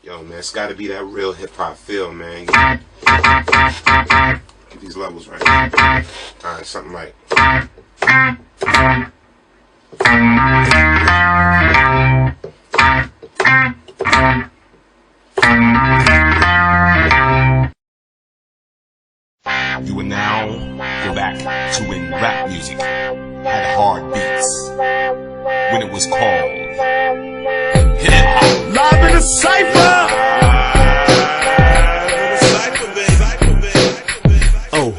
Yo, man, it's got to be that real hip-hop feel, man. Get these levels right. All right, something like... You will now go back to when rap music had hard beats, when it was called hip-hop. Live in the CIPHER! Oh,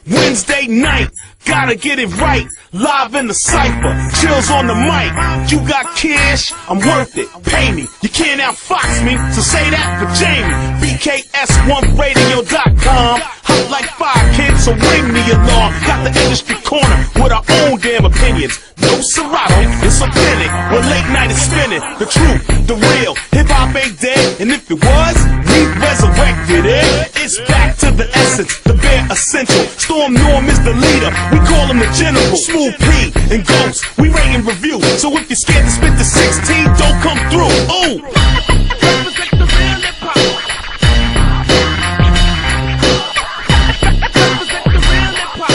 Wednesday night, gotta get it right. Live in the CIPHER, chills on the mic. You got cash, I'm worth it, pay me. You can't outfox me, so say that for Jamie. BKS1radio.com. Hot like 5 kids, so ring the alarm. Got the industry corner with our own damn opinions. No Serato, it's authentic. When late night is spinning, the truth, the real. Hip-hop ain't dead, and if it was, we resurrected it. It's back to the essence, the bare essential. Storm Norm is the leader, we call him the general. Smooth P and Ghost, we rate and review. So if you're scared to spit the 16, don't come through. Ooh! Represent the real hip-hop. Represent the real hip-hop.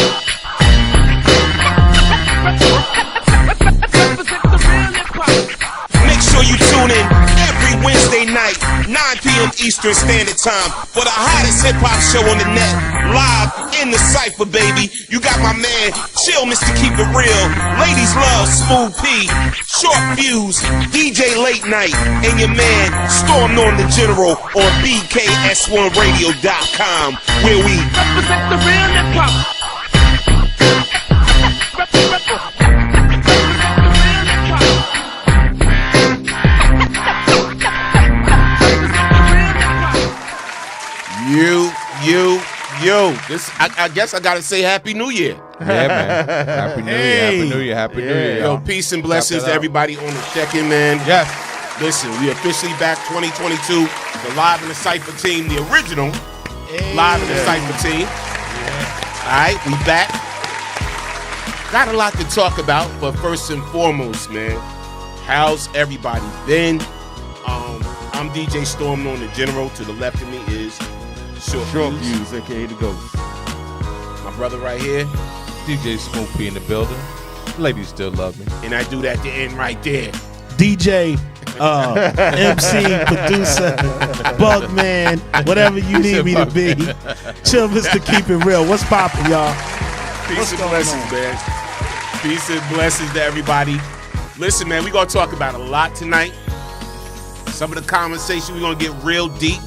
Represent the real hip-hop. Make sure you tune in every Wednesday night, 9 p.m. Eastern Standard Time, for the hottest hip-hop show on the net, live in the CIPHER, baby. You got my man, Chill Mr. Keep It Real, Ladies Love, Smooth P, Short Fuse, DJ Late Night, and your man, Storm Norm the General, on BKS1Radio.com, where we represent the real hip-hop. Yo, this I guess I gotta say Happy New Year. Yeah, man. Happy New Year, Happy New Year, Happy New Year. Yo, peace and blessings to everybody on the check-in, man. Yes. Listen, we officially back 2022. The Live in the CIPHER team, the original Live in the CIPHER team. All right, we back. Got a lot to talk about, but first and foremost, man, how's everybody been? I'm DJ Storm, known the General. To the left of me is Short Views, aka the Ghost. My brother right here. DJ Smoke P in the building. Ladies still love me. And I do that to end right there. DJ, MC, producer, Bugman, whatever you need me to be. Chill, Mr. Keep It Real. What's poppin', y'all? Peace and blessings, man. Peace and blessings to everybody. Listen, man, we're going to talk about a lot tonight. Some of the conversation, we're going to get real deep.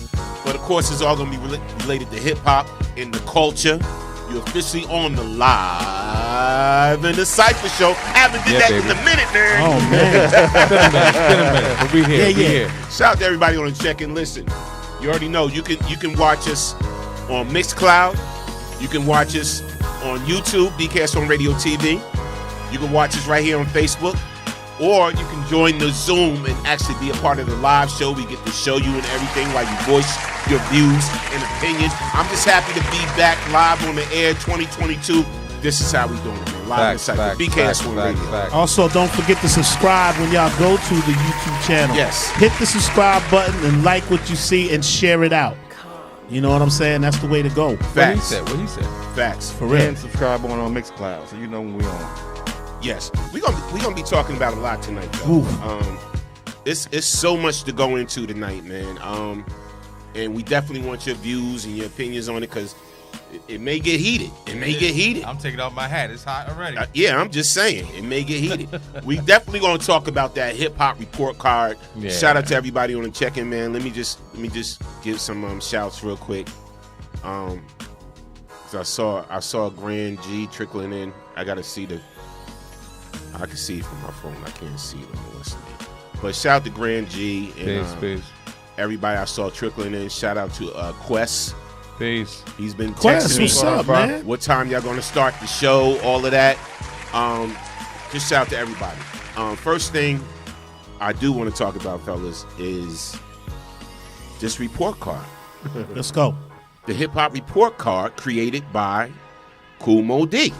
But, of course, it's all going to be related to hip-hop and the culture. You're officially on the live in the CIPHER show. Haven't did that baby. in a minute, man. Oh, man. Been a minute, but we here. We here. Shout out to everybody on the check-in. Listen, you already know you can watch us on Mixcloud. You can watch us on YouTube, BCast on Radio TV. You can watch us right here on Facebook. Or you can join the Zoom and actually be a part of the live show. We get to show you and everything while you voice your views and opinions. I'm just happy to be back live on the air 2022. This is how we doing it, man. Live inside the BCast on Radio. Also, don't forget to subscribe when y'all go to the YouTube channel. Yes. Hit the subscribe button and like what you see and share it out. You know what I'm saying? That's the way to go. Facts. What he said. Facts. For real. And subscribe on Mixcloud so you know when we on. Yes, we're gonna be talking about a lot tonight, though. It's so much to go into tonight, man. And we definitely want your views and your opinions on it because it may get heated. It may get heated. I'm taking off my hat. It's hot already. Yeah, I'm just saying it may get heated. We definitely gonna talk about that hip hop report card. Yeah. Shout out to everybody on the check-in, man. Let me just give some shouts real quick. 'Cause I saw Grand G trickling in. I can see it from my phone. I can't see it on the listening. But shout out to Grand G and Peace. everybody I saw trickling in. Shout out to Quest. Peace. He's been Quest, texting me. what's up, man? What time y'all gonna start the show? All of that. Just shout out to everybody. First thing I do want to talk about, fellas, is this report card. Let's go. The hip hop report card created by Kool Moe D.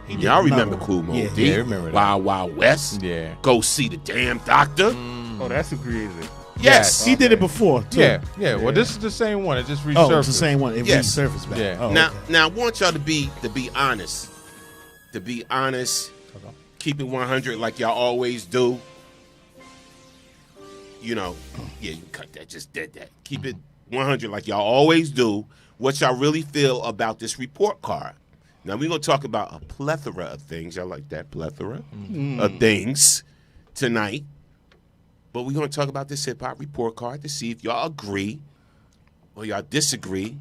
Y'all remember Kool Moe D? Yeah, I remember that. Wild Wild West. Yeah. Go see the damn doctor. Oh, that's who created it. Yes. He did it before, too. Yeah. Well, this is the same one. It just resurfaced. Oh, it's the same one. It Yes. resurfaced back. Yeah. Oh, Now, okay. now I want y'all to be honest. To be honest, keep it 100 like y'all always do. You know, yeah, you can cut that. Just did that. Keep it 100 like y'all always do. What y'all really feel about this report card. Now, we're going to talk about a plethora of things. Y'all like that plethora of things tonight. But we're going to talk about this hip-hop report card to see if y'all agree or y'all disagree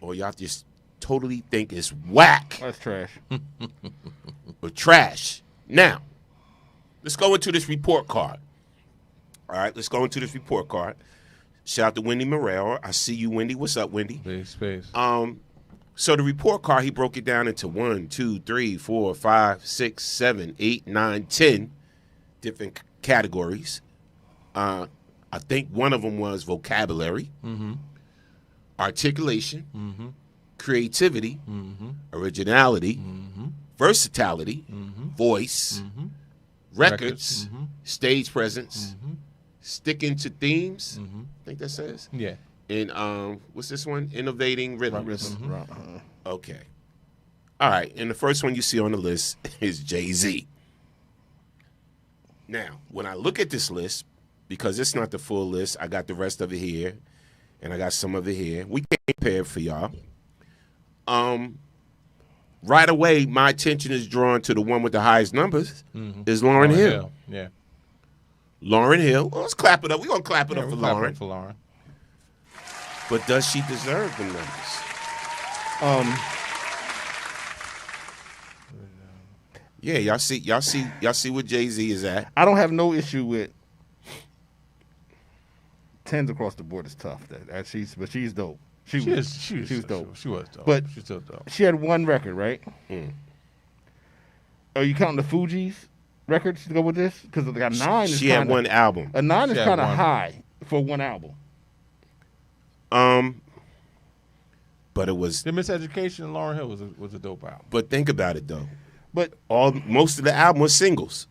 or y'all just totally think it's whack That's trash. or trash. Now, let's go into this report card. All right, let's go into this report card. Shout out to Wendy Morel. I see you, Wendy. What's up, Wendy? Peace. So the report card, he broke it down into 1, 2, 3, 4, 5, 6, 7, 8, 9, 10 different categories. I think one of them was vocabulary, articulation, creativity, originality, versatility, voice, records, stage presence, sticking to themes. I think that says. Yeah. And what's this one? Innovating rhythms. Mm-hmm. Okay. All right. And the first one you see on the list is Jay-Z. Now, when I look at this list, because it's not the full list, I got the rest of it here, and I got some of it here. We came prepared for y'all. Right away, my attention is drawn to the one with the highest numbers. Is Lauryn Hill. Yeah. Lauryn Hill. Well, let's clap it up. We're going to clap it up for Lauryn. For Lauren. But does she deserve the numbers? Yeah, y'all see what Jay-Z is at. I don't have no issue with tens across the board. Is tough. But she's dope. She was dope. She was dope. But she's still dope. she had one record, right? Are you counting the Fugees records to go with this? Because they got 9. Is She had one album. A 9 is She had kind of one. high for one album. But it was. The Miseducation and Lauryn Hill was a dope album. But think about it though. But most of the album was singles.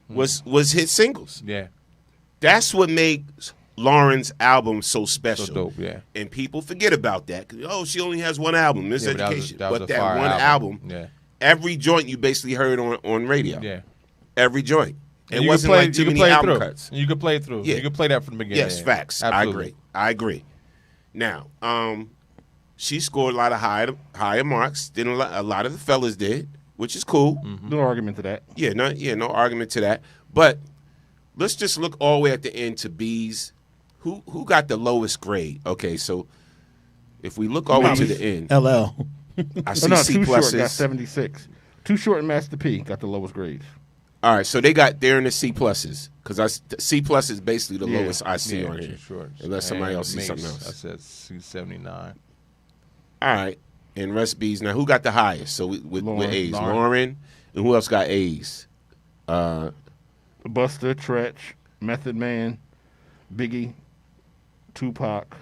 Was hit singles. Yeah. That's what makes Lauren's album so special. So dope, yeah. And people forget about that. Oh, she only has one album, Miseducation. That was But a that fire one album, Yeah. every joint you basically heard on radio. Yeah. Every joint. It You wasn't could play, like too you could many play it album through. cuts. You could play it through. Yeah. You could play that from the beginning. Yes, yeah. facts. Absolutely. I agree. Now, she scored a lot of higher marks than a lot of the fellas did, which is cool. no argument to that. No argument to that. But let's just look all the way at the end to B's. Who got the lowest grade? Okay, so if we look all the way to the end, LL. I Oh, see no, C Too Short got pluses. 76. Too Short and Master P got the lowest grades. All right, so they're in the C pluses because C plus is basically the Yeah. lowest I see Yeah, on Too here, Short. unless somebody And else sees Mace, something I else. said C79. All right, and rest B's. Now, who got the highest? So with A's, Lauren. Lauren, and who else got A's? Buster, Tretch, Method Man, Biggie, Tupac,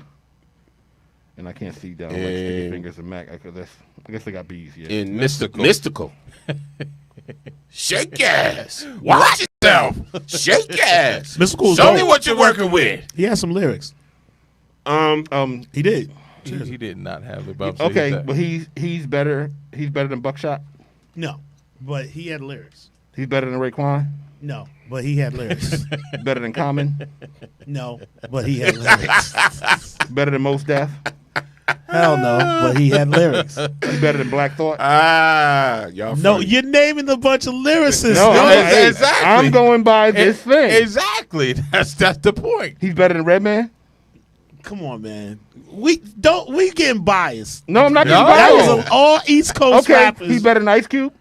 and I can't see down like Sticky And- Fingers and Mac. I guess they got B's. Yeah. And mystical. Shake your ass. Watch yourself. Shake your ass. Mystical is Show me dope. what you're working with. He had some lyrics. He did. He did not have it. But Okay, but he's better. He's better than Buckshot. No, but he had lyrics. He's better than Raekwon. No, but he had lyrics. Better than Common. No, but he had lyrics. Better than Mos Def. Hell no, but he had lyrics. He's better than Black Thought. Y'all No, funny. you're naming a bunch of lyricists. No, No, hey, exactly. I'm going by this thing. Exactly. That's the point. He's better than Redman. come on, man. We getting biased. No, I'm not No. getting That biased. was all East Coast Okay, rappers. he's better than Ice Cube.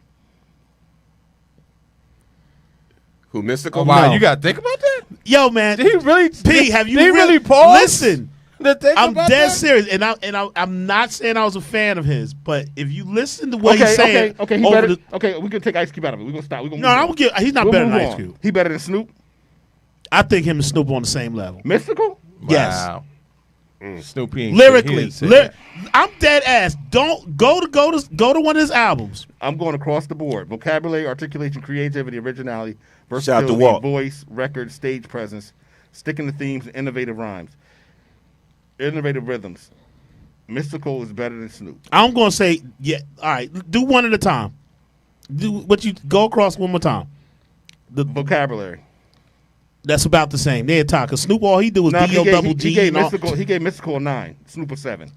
Who, Mystical? Oh, wow, No. you got to think about that? Yo, man. Did he really? P, have you did he really pause? Listen, to think I'm about dead that? serious, and I'm not saying I was a fan of his, but if you listen to what he's saying, Okay. He over better. the, Okay, we can take Ice Cube out of it. We're gonna stop. We're gonna no, I would give. He's not better than Ice Cube. He better than Snoop. I think him and Snoop on the same level. Mystical. Yes. Wow. Snoopy ain't Lyrically, he didn't say that. I'm dead ass. Don't go to one of his albums. I'm going across the board. Vocabulary, articulation, creativity, originality, Shout out to versatility, Walt. voice, record, stage presence, sticking to themes, innovative rhymes, innovative rhythms. Mystical is better than Snoop. I'm gonna say yeah. All right, do one at a time. Do what you go across one more time. Vocabulary. That's about the same. They're talking. Snoop, all he do was No, D-O double G. he gave and all- Mystical. He gave Mystical a 9. Snoop a 7.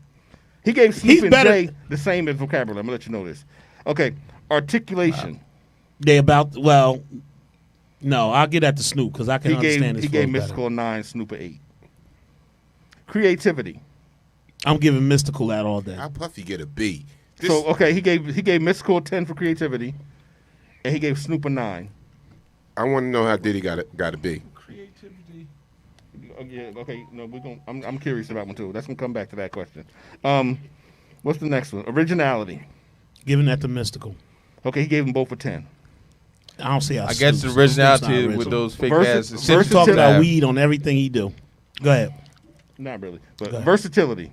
He gave Snoop He's and better- Jay the same as vocabulary. I'm gonna let you know this. Okay, articulation. They about no. I'll get at the Snoop because I can He understand gave his he gave flow better. Mystical a 9. Snoop a 8. Creativity. I'm giving Mystical that all day. How Puffy get a B? So okay, he gave Mystical a 10 for creativity, and he gave Snoop a 9. I want to know how Diddy got a B. Creativity. Yeah, okay. No, we're going. I'm curious about one too. Let's come back to that question. What's the next one? Originality. Giving that to Mystical. Okay, he gave them both a 10. I don't see how. I guess the Snoop's not originality with original. those fake Versus- ass. Snoop talk about versatility. weed on everything he do. Go ahead, Not really, but Go ahead. versatility.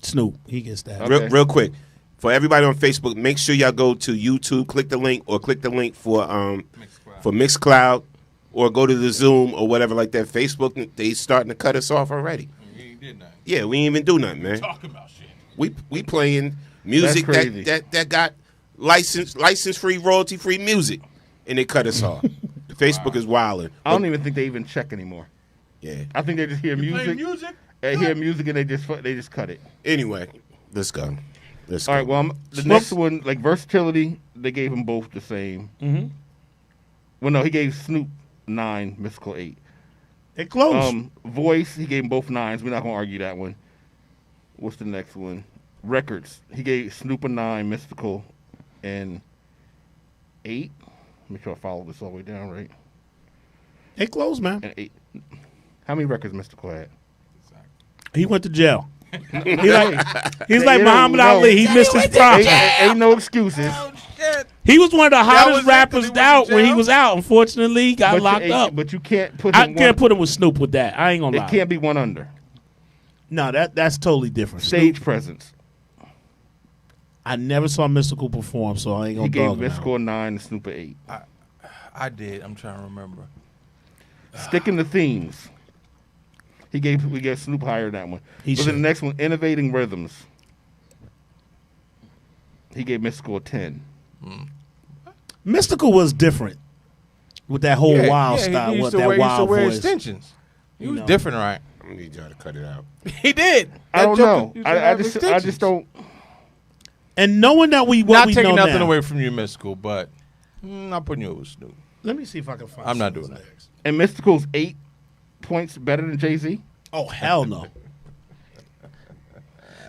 Snoop. He gets that. Okay. Real quick, for everybody on Facebook, make sure y'all go to YouTube, click the link for Mixcloud, or go to the Zoom or whatever like that. Facebook, they starting to cut us off already. Yeah, we ain't even do nothing, man. Talking about shit. We playing music That's crazy. that got license free, royalty free music, and they cut us off. Facebook is wilding. I don't even think they even check anymore. Yeah. I think they just hear music. Hear music and they just cut it. Anyway, let's go. All right. Well, the next one, like versatility, they gave them both the same. Mm-hmm. Well, no, he gave Snoop 9, Mystical 8. They close. Voice, he gave them both 9s. We're not gonna argue that one. What's the next one? Records, he gave Snoop a 9, Mystical, and 8. Make sure I follow this all the way down, right? They close, man. And 8. How many records Mystical had? He went to jail. He's like you know, Muhammad no. Ali. He missed his prime. Ain't no excuses. He was one of the hottest was it, rappers 'cause he went out to when he jail? was out. Unfortunately, he got locked up. But you can't put I him. can't put him with Snoop with that. I ain't gonna It lie. can't be one under. No, that's totally different. Stage presence. I never saw Mystical perform, so I ain't gonna He gave dog him out. Mystical a 9 and Snoop an 8. I did. I'm trying to remember. Sticking to themes. We gave Snoop higher than that one. He But then the should. next one, Innovating Rhythms. He gave Mystical a 10. Mystical was different with that whole wild style, He with used to that wear, he used to wild wear voice. extensions. He You was know. different, right? I need y'all to cut it out. He did. I don't That know. joker used to I have just extensions. don't. And knowing that we Not we taking know nothing now, away from you, Mystical, but not putting you over Snoop. Let me see if I can find. I'm not some of doing his that. lyrics. And Mystical's 8 points better than Jay-Z. Oh hell no.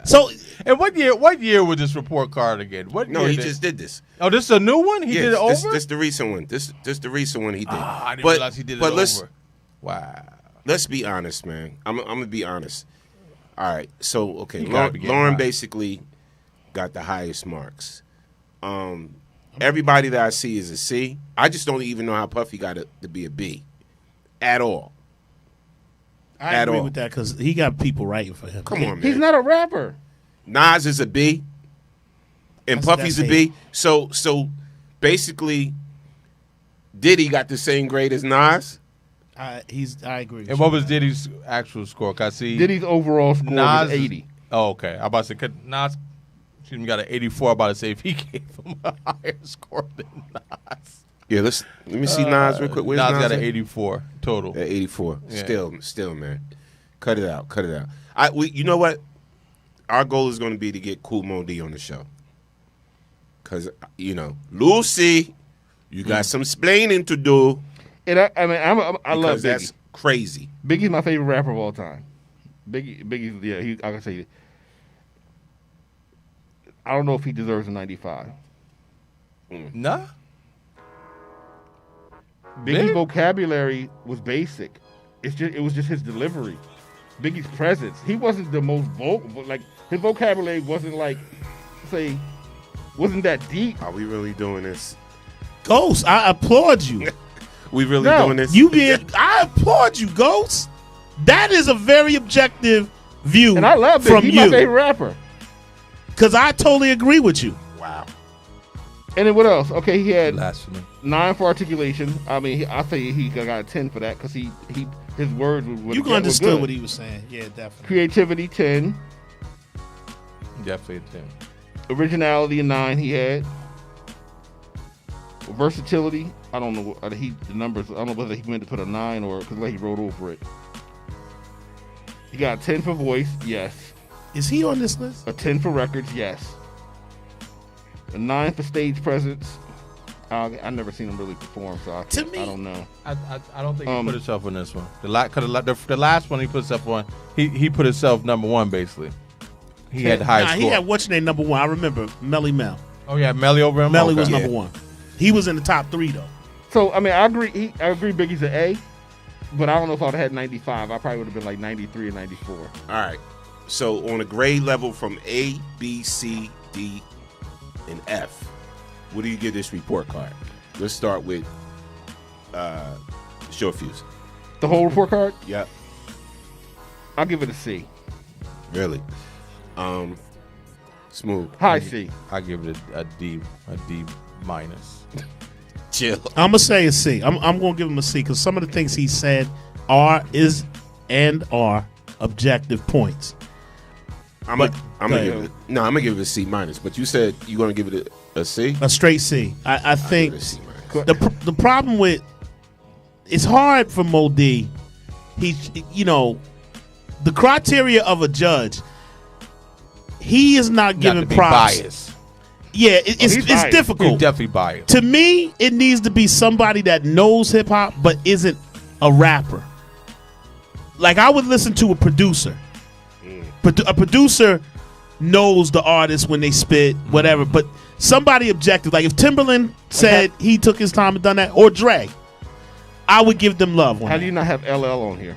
So And what year was this report card again? What No, year he did- just did this. Oh, this is a new one? He did it over? This the recent one. This the recent one he did. I didn't But- realize he did it but over. let's- Wow. Let's be honest, man. I'm gonna be honest. All right. So okay, You gotta be getting Lauren high. basically got the highest marks. Everybody that I see is a C. I just don't even know how Puffy got it to be a B, at all. I At agree all. with that because he got people writing for him. Come on, man. He's not a rapper. Nas is a B, and That's- Puffy's a that's B. So basically, Diddy got the same grade as Nas. I agree. With And you. what was Diddy's actual score? 'Cause I see Diddy's overall score was Nas 80. Oh, okay. I'm about to say 'cause Nas excuse me, got an 84. I'm about to say if he gave him a higher score than Nas. Yeah, let me see Nas real quick. Where's Nas got at? an 84 total. At 84. Yeah. Still, man. Cut it out. You know what? Our goal is going to be to get Kool Mo D on the show. Because, Lucy, you got some splaining to do. And I love Because Biggie. that's crazy. Biggie's my favorite rapper of all time. Biggie's yeah. I can say. I don't know if he deserves a 95. Nah. Biggie's Big? vocabulary was basic. It was just his delivery. Biggie's presence. He wasn't the most vocal. Like his vocabulary wasn't wasn't that deep. Are we really doing this? Ghost, I applaud you. We really No, doing this? I applaud you, Ghost. That is a very objective view And I love Biggie. from He's my you. favorite rapper. Because I totally agree with you. Wow. And then what else? Okay, he had Blasphemy. 9 for articulation. I mean, I'll say he got a 10 for that because his words were You were understood good. what he was saying. Yeah, definitely. Creativity 10, Definitely a 10. originality a 9 he had. Versatility, I don't know the numbers. I don't know whether he meant to put a 9 or because he wrote over it. He got a 10 for voice, yes. Is he on this list? A 10 for records, yes. A 9 for stage presence. I never seen him really perform, so I don't know. I don't think he put himself on this one. The last one he put himself on, he put himself number one basically. He had the highest He score. had what's your name number one. I remember Melly Mel. Oh yeah, Melly over him. Melly Okay. was number one. He was in the top 3 though. So I mean, I agree. I agree. Biggie's an A, but I don't know if I'd have had 95. I probably would have been like 93 or 94. All right. So on a grade level from A, B, C, D, and F, what do you give this report card? Let's start with Short Fuse. The whole report card, Yep. I'll give it a C. Really. Smooth. High C. I give it a D minus. Chill. I'm gonna say a C. I'm gonna give him a C because some of the things he said are objective points. I'm But- gonna go give ahead. it. No, I'm gonna give it a C minus. But you said you're gonna give it a C. A straight C. I I'll think give it a C minus. the problem with it's hard for Mo D. He the criteria of a judge. He is not Got giving to be props. biased. Yeah, it's he's biased. He's difficult. definitely biased. To me, it needs to be somebody that knows hip hop but isn't a rapper. Like I would listen to a producer. A producer knows the artist when they spit, whatever. But somebody objective, like if Timberland said he took his time and done that, or Dre, I would give them love. How do you not have LL on here?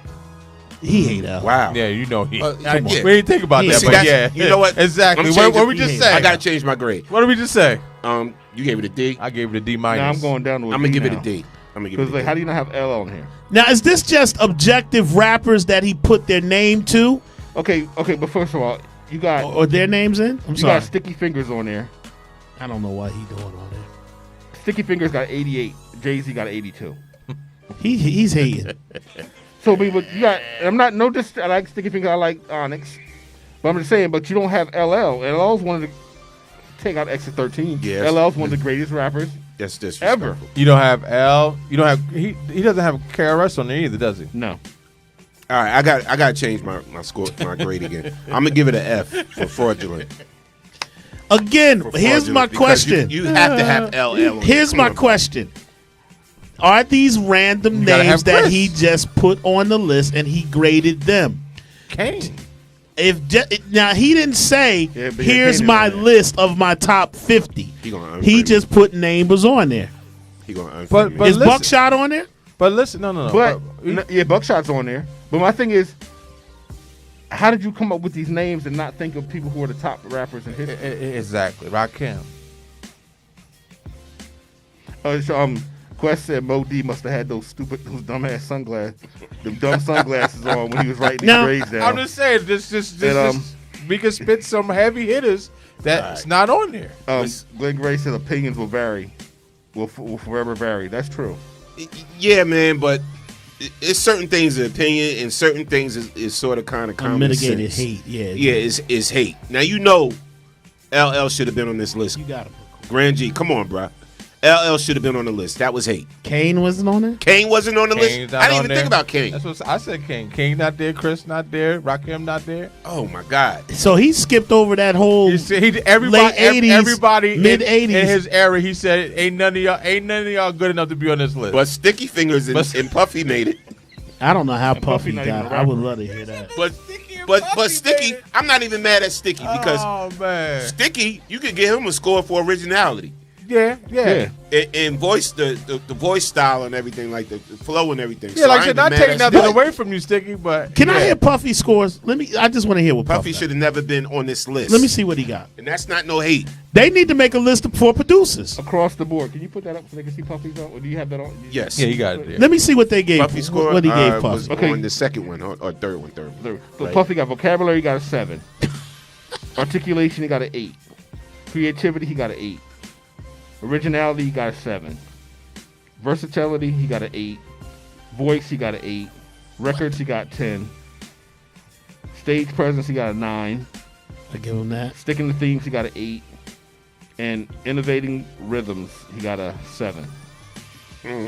He hate L. Wow. Yeah, you know he. Come We on. didn't think about Yeah. that, See, but that's- yeah. you know what? Exactly. I'm What changing- we just Yeah. say? I gotta change my grade. What did we just say? You gave it a D. I gave it a D Now minus. I'm going down to a I'm gonna D give it now. a D. I'm gonna give it Because a like, D. how do you not have L on here? Now, is this just objective rappers that he put their name to? Okay, but first of all, You got Or their names in? I'm you sorry. got Sticky Fingers on there. I don't know what he doing on there. Sticky Fingers got 88. Jay-Z got 82. He's hating. So, but you got. I'm not no. Just I like Sticky Fingers. I like Onyx. But I'm just saying. But you don't have LL. LL's one of the. Take out Exit 13. Yes. LL's one of the greatest rappers. That's disrespectful. You don't have L. You don't have he doesn't have KRS on there either, does he? No. All right, I got to change my score, my grade again. I'm gonna give it an F for fraudulent. Again, For here's my fraudulent, because question. You have to have LL. on it. Here's Come my on. question. Are these random You gotta names have that Chris. he just put on the list and he graded them? Kane. Now he didn't say, Yeah, but here's Kane is my on there. list of my top 50. He gonna unframe He me. just put neighbors on there. He gonna unframe But- me. but Is listen- Buckshot on there? But listen, no. But yeah, Buckshot's on there. But my thing is, how did you come up with these names and not think of people who are the top rappers in history? Exactly. Rakim. Quest said Mo D must have had those dumbass sunglasses, them dumb sunglasses on when he was writing Now, these grades down. I'm just saying, this And, we can spit some heavy hitters that's not on there. Glenn Gray said opinions will vary, will forever vary. That's true. Yeah, man, but it's certain things of opinion and certain things is sort of kind of common Unmitigated sense. hate. Yeah. Yeah, it's hate. Now you know, LL should have been on this list. You got him. Grand G, come on, bro. LL should have been on the list. That was hate. Kane wasn't on there? Kane wasn't on the Kane's list. not I didn't on even there. think about Kane. That's what I said. Kane not there. Chris not there. Rakim not there. Oh my God. So he skipped over that whole He said everybody, late 80s, everybody mid in 80s. his era. He said, "Ain't none of y'all good enough to be on this list." But Sticky Fingers and Puffy made it. I don't know how Puffy Puffy not even got. a I would rapper. love to hear that. But Sticky, I'm not even mad at Sticky because oh man, Sticky, you could give him a score for originality. yeah. And voice the voice style and everything, like the flow and everything. Yeah, like I said, ain't not mad taking at nothing Sticky. away from you, Sticky, but Can I hear Puffy scores? I just want to hear what Puffy Puffy should have never been on this list. Let me see what he got. And that's not no hate. They need to make a list for producers. Across the board. Can you put that up so they can see Puffy's on? Or do you have that on? Yes. yeah, you got it there. Let me see what they gave. Puffy score What he gave was Puffy. Okay. on the second one or third one. So Right. Puffy got vocabulary, he got a 7. Articulation, he got an 8. Creativity, he got an 8. Originality, he got a 7. Versatility, he got an 8. Voice, he got an 8. Records, he got 10. Stage presence, he got a 9. I give him that. Sticking to themes, he got an 8. And innovating rhythms, he got a 7.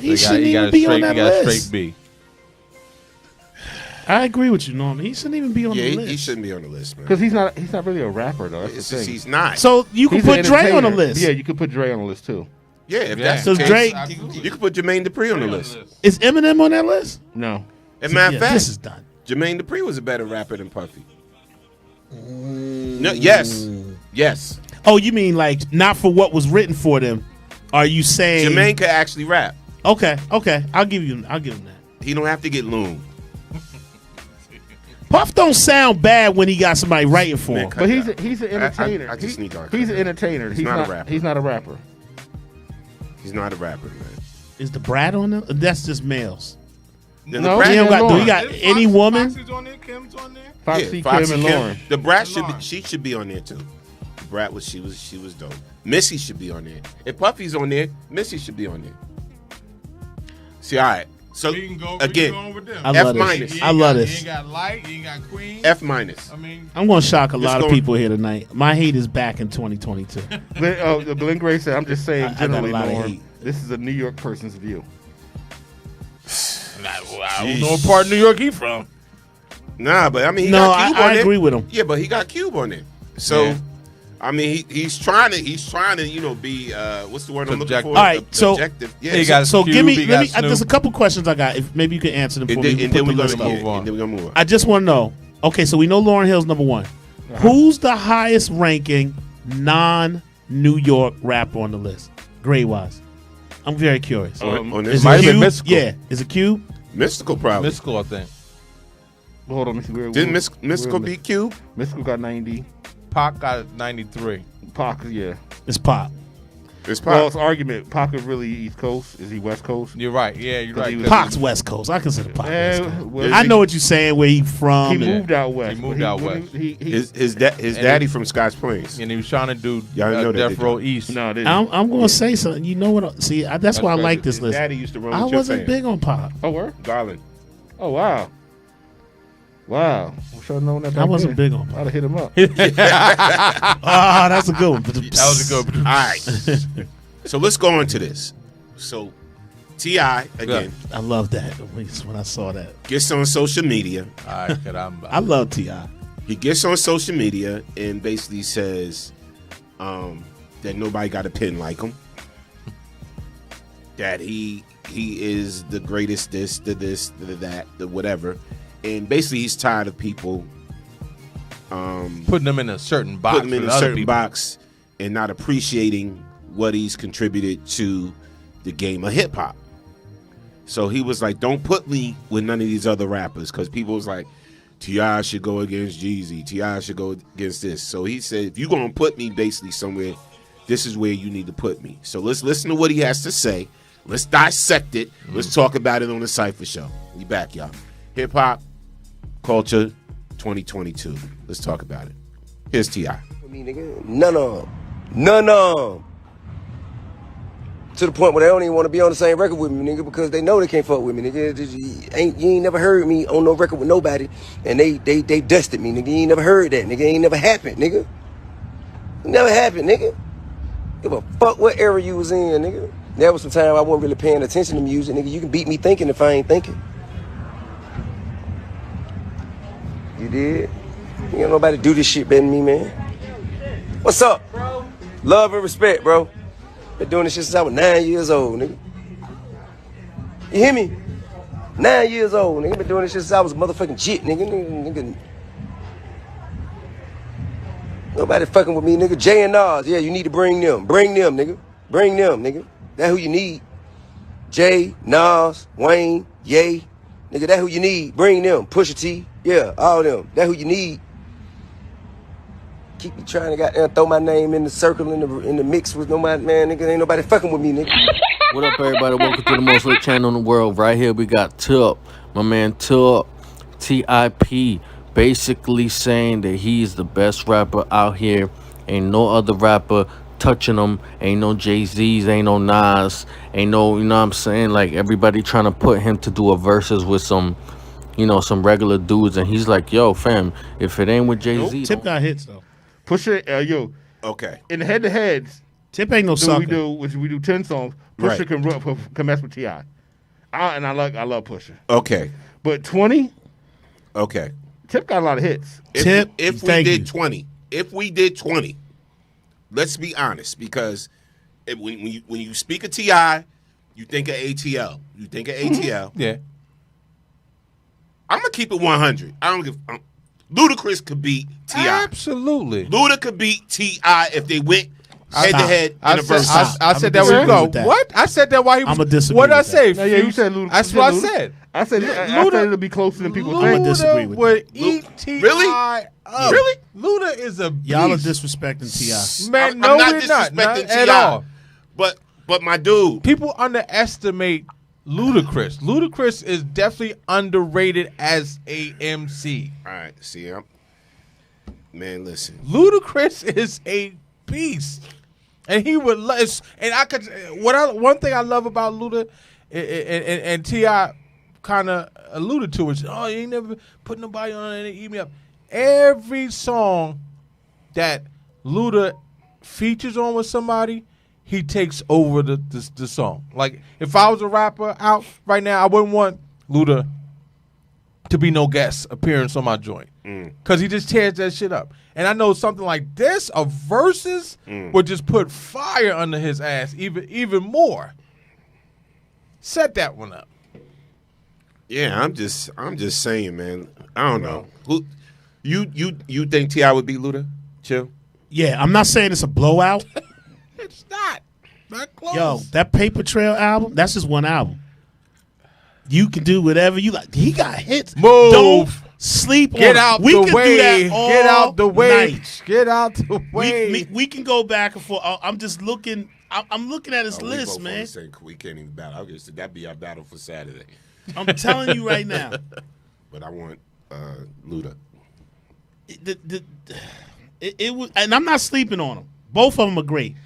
He shouldn't even be on that You got a list. straight B. I agree with you, Norman. He shouldn't even be on Yeah, the he list. shouldn't be on the list, man. Because he's not really a rapper, though. That's It's the just, thing. he's not. So you can He's put an Dre on the entertainer. list. Yeah, you could put Dre on the list, too. yeah, if Yeah. that's So the Drake- case, you could put Jermaine Dupri on the list. Is Eminem on that list? No. As a matter Yeah, of fact, this is done. Jermaine Dupri was a better rapper than Puffy. No, yes. Oh, you mean like not for what was written for them? Are you saying Jermaine could actually rap. Okay. I'll give him that. He don't have to get loon. Puff don't sound bad when he got somebody writing for him. Man, But he's an entertainer. I just need to. He's an entertainer. He's not a not rapper. He's not a rapper. He's not a rapper, man. Is the Brat on there? That's just males. Then No, the Brat, He don't got. Do Lauren. he got any woman? Foxy's on there. Kim's on there. Foxy, Foxy, Kim, and Lauren. The Brat should be. Lauren. She should be on there too. The Brat was. She was dope. Missy should be on there. If Puffy's on there, Missy should be on there. See, all right. So We can go again, with them. I F love minus. this. I love You this. ain't got Light. You ain't got Queen. F minus. I mean, I'm going to shock a lot of going- people here tonight. My hate is back in 2022. Glenn Gray said, "I'm just saying, I got a generally, lot of Lauren, hate. this is a New York person's view." I don't know what part of New York he from. Nah, but I mean, he No, got Cube on I there. agree with him. Yeah, but he got Cube on there. So, Yeah. I mean, he's trying to, be what's the word I'm looking Subjective. for? All right, so- Objective. Yeah. He got So Cube, give me. he Let me. got There's a Snoop. couple questions I got. If maybe you can answer them for and me. then, We and put then the we're list gonna up. move on. and then we're gonna move on. I just want to know. Okay, so we know Lauryn Hill's number one. Who's the highest ranking non-New York rapper on the list, grade wise? I'm very curious. on Is this might have it been Cube? Mystical. Yeah, is it Cube? Mystical probably. Mystical, I think. Hold on, let me see. Didn't Mystical beat Cube? Mystical got 90. Pac got 93. Pac, yeah. It's Pop. It's Pac. Well, it's argument. Pac is really East Coast. Is he West Coast? You're right. Yeah, you're right. Pac's West Coast. I consider Pac West Coast. Well, I know what you're saying. Where he from? he moved out west. He moved but out west. His daddy from Scotch Plains. And he was trying to do Y'all didn't know that, Death did Row you? East. No, I didn't. I'm going to say something. You know what? See, that's why I like this His list. daddy used to run I with your wasn't fam. big on Pac. Oh, where? Garland. Oh, wow. Wow. Wish I'd known that. I back wasn't then. big on Pac. I'd have hit him up. Ah, that's a good one. That was a good. All right. So let's go into this. So T.I. again I love that. When I saw that, gets on social media. All right, caramba. I love T.I. He gets on social media and basically says that nobody got a pen like him. That he is the greatest, the that, the whatever. And basically he's tired of people Putting them in a certain box. putting him in with a other certain people. box and not appreciating what he's contributed to the game of hip hop. So he was like, don't put me with none of these other rappers, because people was like, T.I. should go against Jeezy, T.I. should go against this. So he said, if you're going to put me basically somewhere, this is where you need to put me. So let's listen to what he has to say. Let's dissect it. Let's talk about it on the Cypher Show. We back, y'all. Hip hop culture 2022. Let's talk about it. Here's T.I. Me, nigga. None of them. None of them. To the point where they don't even want to be on the same record with me, nigga, because they know they can't fuck with me, nigga. You ain't never heard me on no record with nobody, and they dusted me, nigga. You ain't never heard that, nigga. It ain't never happened, nigga. It never happened, nigga. Give a fuck what era you was in, nigga. There was some time I wasn't really paying attention to music, nigga. You can beat me thinking if I ain't thinking. You did? Ain't got nobody do this shit better than me, man. What's up? Bro? Love and respect, bro. Been doing this shit since I was 9 years old, nigga. You hear me? 9 years old, nigga. Been doing this shit since I was a motherfucking jit, nigga. Nobody fucking with me, nigga. Jay and Nas, yeah, you need to bring them. Bring them, nigga. Bring them, nigga. That who you need. Jay, Nas, Wayne, Ye. Nigga, that who you need. Bring them. Pusha T. Yeah, all them. That who you need. Keep me trying to goddamn throw my name in the circle, in the mix with nobody, man, nigga. Ain't nobody fucking with me, nigga. What up, everybody? Welcome to the most lit channel in the world. Right here, we got Tip, my man Tip, TIP, basically saying that he's the best rapper out here. Ain't no other rapper touching him. Ain't no Jay-Z's, ain't no Nas, ain't no, you know what I'm saying? Like, everybody trying to put him to do a versus with some, you know, some regular dudes. And he's like, yo, fam, if it ain't with Jay-Z. Tip got hits though. Pusha, yo, Okay. in the head-to-heads, Tip ain't no do what we sucker. do, which we do 10 songs. Pusha Right. can mess with T.I. I love Pusha. Okay. But 20, Okay. Tip got a lot of hits. Tip, If we thank did you. 20, let's be honest, because when you speak of T.I., you think of ATL. You think of ATL. Yeah. I'm gonna keep it 100. I don't give. Ludacris could beat T.I. Absolutely. Luda could beat T.I. if they went head to head in I a verse. I said that I'ma when you disagree go. with that. What? I said that while he was. I'ma disagree What did I with say? Yeah, you Fuse? said Luda. That's you what I said Luda. said. I said Luda- it'll be closer than people I'ma think. disagree with would that. eat T.I. Really? up. Really? Luda is a beast. Y'all are disrespecting T.I. Man, I'm no, not we're not. Not disrespecting at T.I., all. but my dude, People underestimate Ludacris. Ludacris is definitely underrated as a MC. all right. See, man, listen. Ludacris is a beast, and he would. And I could. One thing I love about Luda, and T.I. kind of alluded to it. Oh, you ain't never put nobody on and eat me up. Every song that Luda features on with somebody, he takes over the song. Like, if I was a rapper out right now, I wouldn't want Luda to be no guest appearance on my joint, because he just tears that shit up. And I know something like this, a versus, would just put fire under his ass even more. Set that one up. Yeah, I'm just saying, man. I don't know. Who you think T.I. would beat Luda? Chill. Yeah, I'm not saying it's a blowout. It's not close. Yo, that Paper Trail album, that's just one album. You can do whatever you like. He got hits. Move. Don't sleep on Get him. out We the can way. do that all Get out the way. night. Get out the way. We can go back and forth. I'm just looking. I'm looking at his We list, both on man. the same- we can't even battle. I guess that'd be our battle for Saturday. I'm telling you right now. But I want Luda. It was, and I'm not sleeping on them. Both of them are great.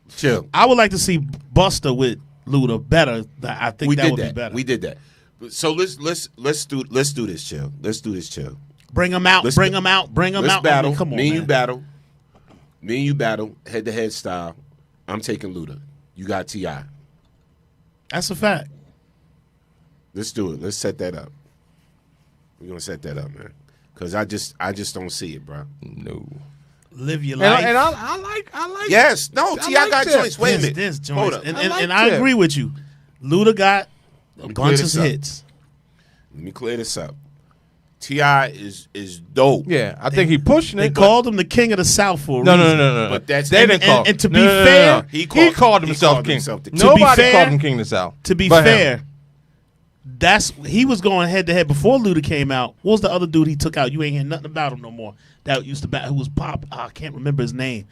Chill. I would like to see Buster with Luda better. I think We that did would that. be better. We did that. So let's do this, chill. Let's do this, chill. Bring them out. Let's- Bring them out. Bring them Let's out. battle. I mean, come on, Me and man. you battle. Me and you battle head to head style. I'm taking Luda. You got T.I. That's a fact. Let's do it. Let's set that up. We're gonna set that up, man. Cause I just don't see it, bro. No. Live your And, life. and I like. Yes. No, T.I. like got that. joints. Wait a minute. This Hold joint. up. And, I and, like and I that. agree with you. Luda got a me bunch of clear this up. hits. Let me clear this up. T.I. is dope. Yeah, I think he pushing They it. called him the king of the South for a No, reason. no. But that's they didn't and- call. and to no, be no, no, no, fair, no. he he called called himself king. himself the king. Nobody fair- called him king of the South. To be but him. fair, he was going head to head before Luda came out. What was the other dude he took out? You ain't hear nothing about him no more. That used to bat, who was pop. I can't remember his name.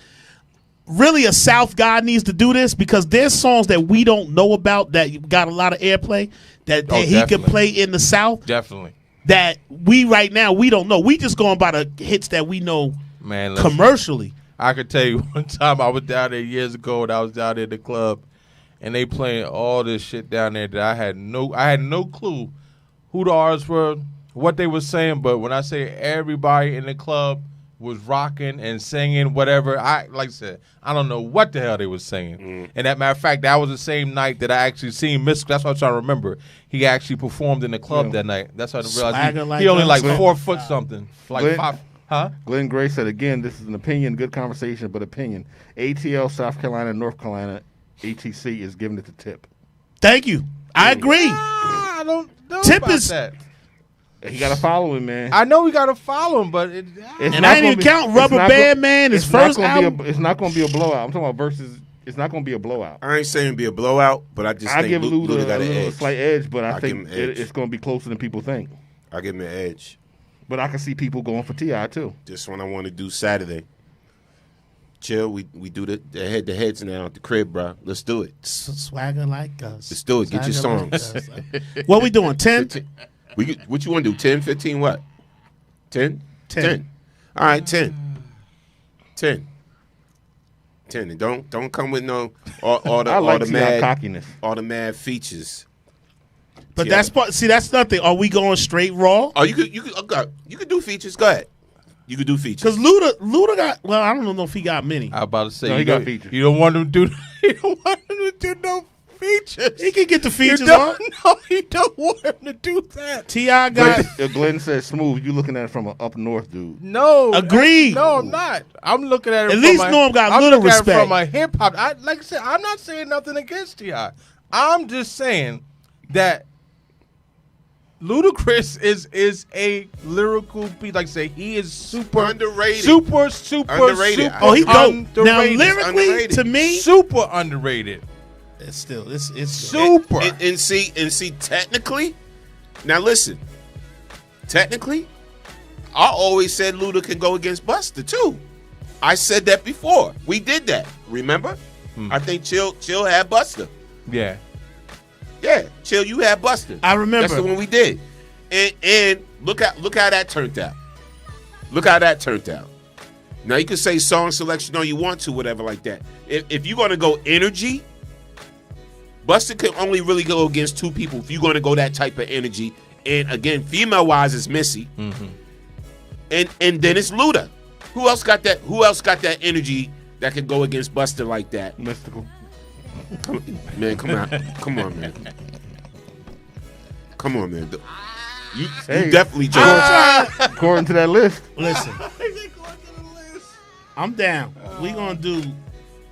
Really, a South guy needs to do this because there's songs that we don't know about that got a lot of airplay that Oh, he could definitely. play in the South Definitely, that we right now we don't know. We just going by the hits that we know man. Listen, commercially. I could tell you one time I was down there years ago and I was down there at the club, and they playing all this shit down there that I had no clue who the artists were, what they were saying. But when I say everybody in the club was rocking and singing whatever, I said I don't know what the hell they was singing. And that matter of fact, that was the same night that I actually seen Mystical. That's what I'm trying to remember. He actually performed in the club that night. That's how I realized Swagger like he only us. like 4 foot something, like Glenn- 5. Huh? Glenn Gray said again, this is an opinion, good conversation, but opinion. ATL, South Carolina, North Carolina, ATC is giving it the tip. Thank you. I agree. I don't know Tip about is- that. He got to follow him, man. I know we got to follow him, but It's And not I didn't gonna even be- count it's Rubber not Band go- Man, his it's not first gonna be album. it's not going to be a blowout. I'm talking about versus. It's not going to be a blowout. I ain't saying be a blowout, but I just I think give Luda Luda got a an little edge. slight edge, but I I'll think give him edge. it's going to be closer than people think. I give him an edge. But I can see people going for T.I. too. This one I want to do Saturday. Chill. We do the head to heads now at the crib, bro. Let's do it. Swagger like us. Let's do it. Get your Swagger like songs. us. What we doing? 10? What you want to do? 10, 15, what? 10? 10. All right, 10. 10. 10. And don't come with no all the I like all the T.I. mad cockiness. all the mad features. But Yeah. that's part. See, that's nothing. Are we going straight raw? Oh, you could do features. Go ahead. You could do features. Because Luda got. Well, I don't know if he got many. I was about to say No, he you got don't- features. You don't want him to do. You don't want him to do no features. He can get the You features on. don't. No, you don't want him to do that. T.I. got. Glenn said smooth. You looking at it from an up north dude. No, Agreed. No, I'm not. I'm looking at it. At from least my, Norm got I'm little looking at it respect. from a hip hop. Like I said, I'm not saying nothing against T.I. I'm just saying that Ludacris is a lyrical beat. Like I say, he is super Underrated. super Underrated. super Oh, he dope. Now, underrated. lyrically, underrated. to me, super underrated. it's still it's Super. And see, technically, now listen, technically, I always said Luda can go against Busta too. I said that before. We did that. Remember? I think Chill had Busta. Yeah. Yeah, Chill, you had Busta. I remember. That's the one we did. And look how that turned out. Look how that turned out. Now you can say song selection all you want to, whatever like that. If you're gonna go energy, Busta can only really go against two people if you're gonna go that type of energy. And again, female wise is Missy. And then it's Luda. Who else got that energy that can go against Busta like that? Mystical. Man, come on, man. Come on, man. You Hey. definitely joke. According to that list. Listen, I'm down. We gonna do.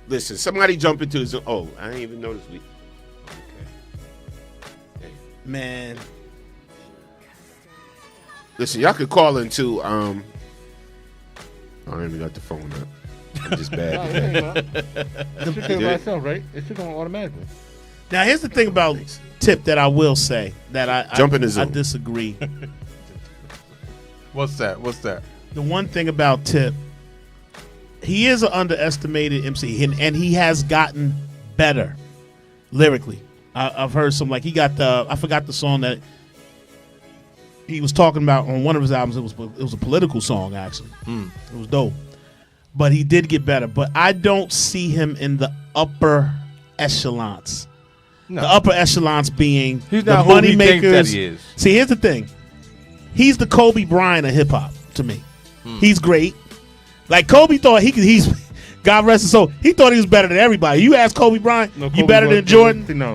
Listen, somebody jump into his. Oh, I didn't even notice we. Okay. Man, Listen, y'all could call into. I ain't even got the phone up. I'm just bad. It should come by itself, right? It should come automatically. now here's the thing about Tip that I will say that I Jump in the I zone. disagree. What's that? The one thing about Tip, he is an underestimated MC, and he has gotten better lyrically. I've heard some, like, he got I forgot the song that he was talking about on one of his albums. It was a political song, actually. It was dope. But he did get better. But I don't see him in the upper echelons. No. The upper echelons being He's the not who money he thinks makers. that he is. See, here's the thing. He's the Kobe Bryant of hip hop to me. He's great. Like, Kobe thought he's God rest his soul. He thought he was better than everybody. You ask Kobe Bryant, No, you Kobe better was- than Jordan? No,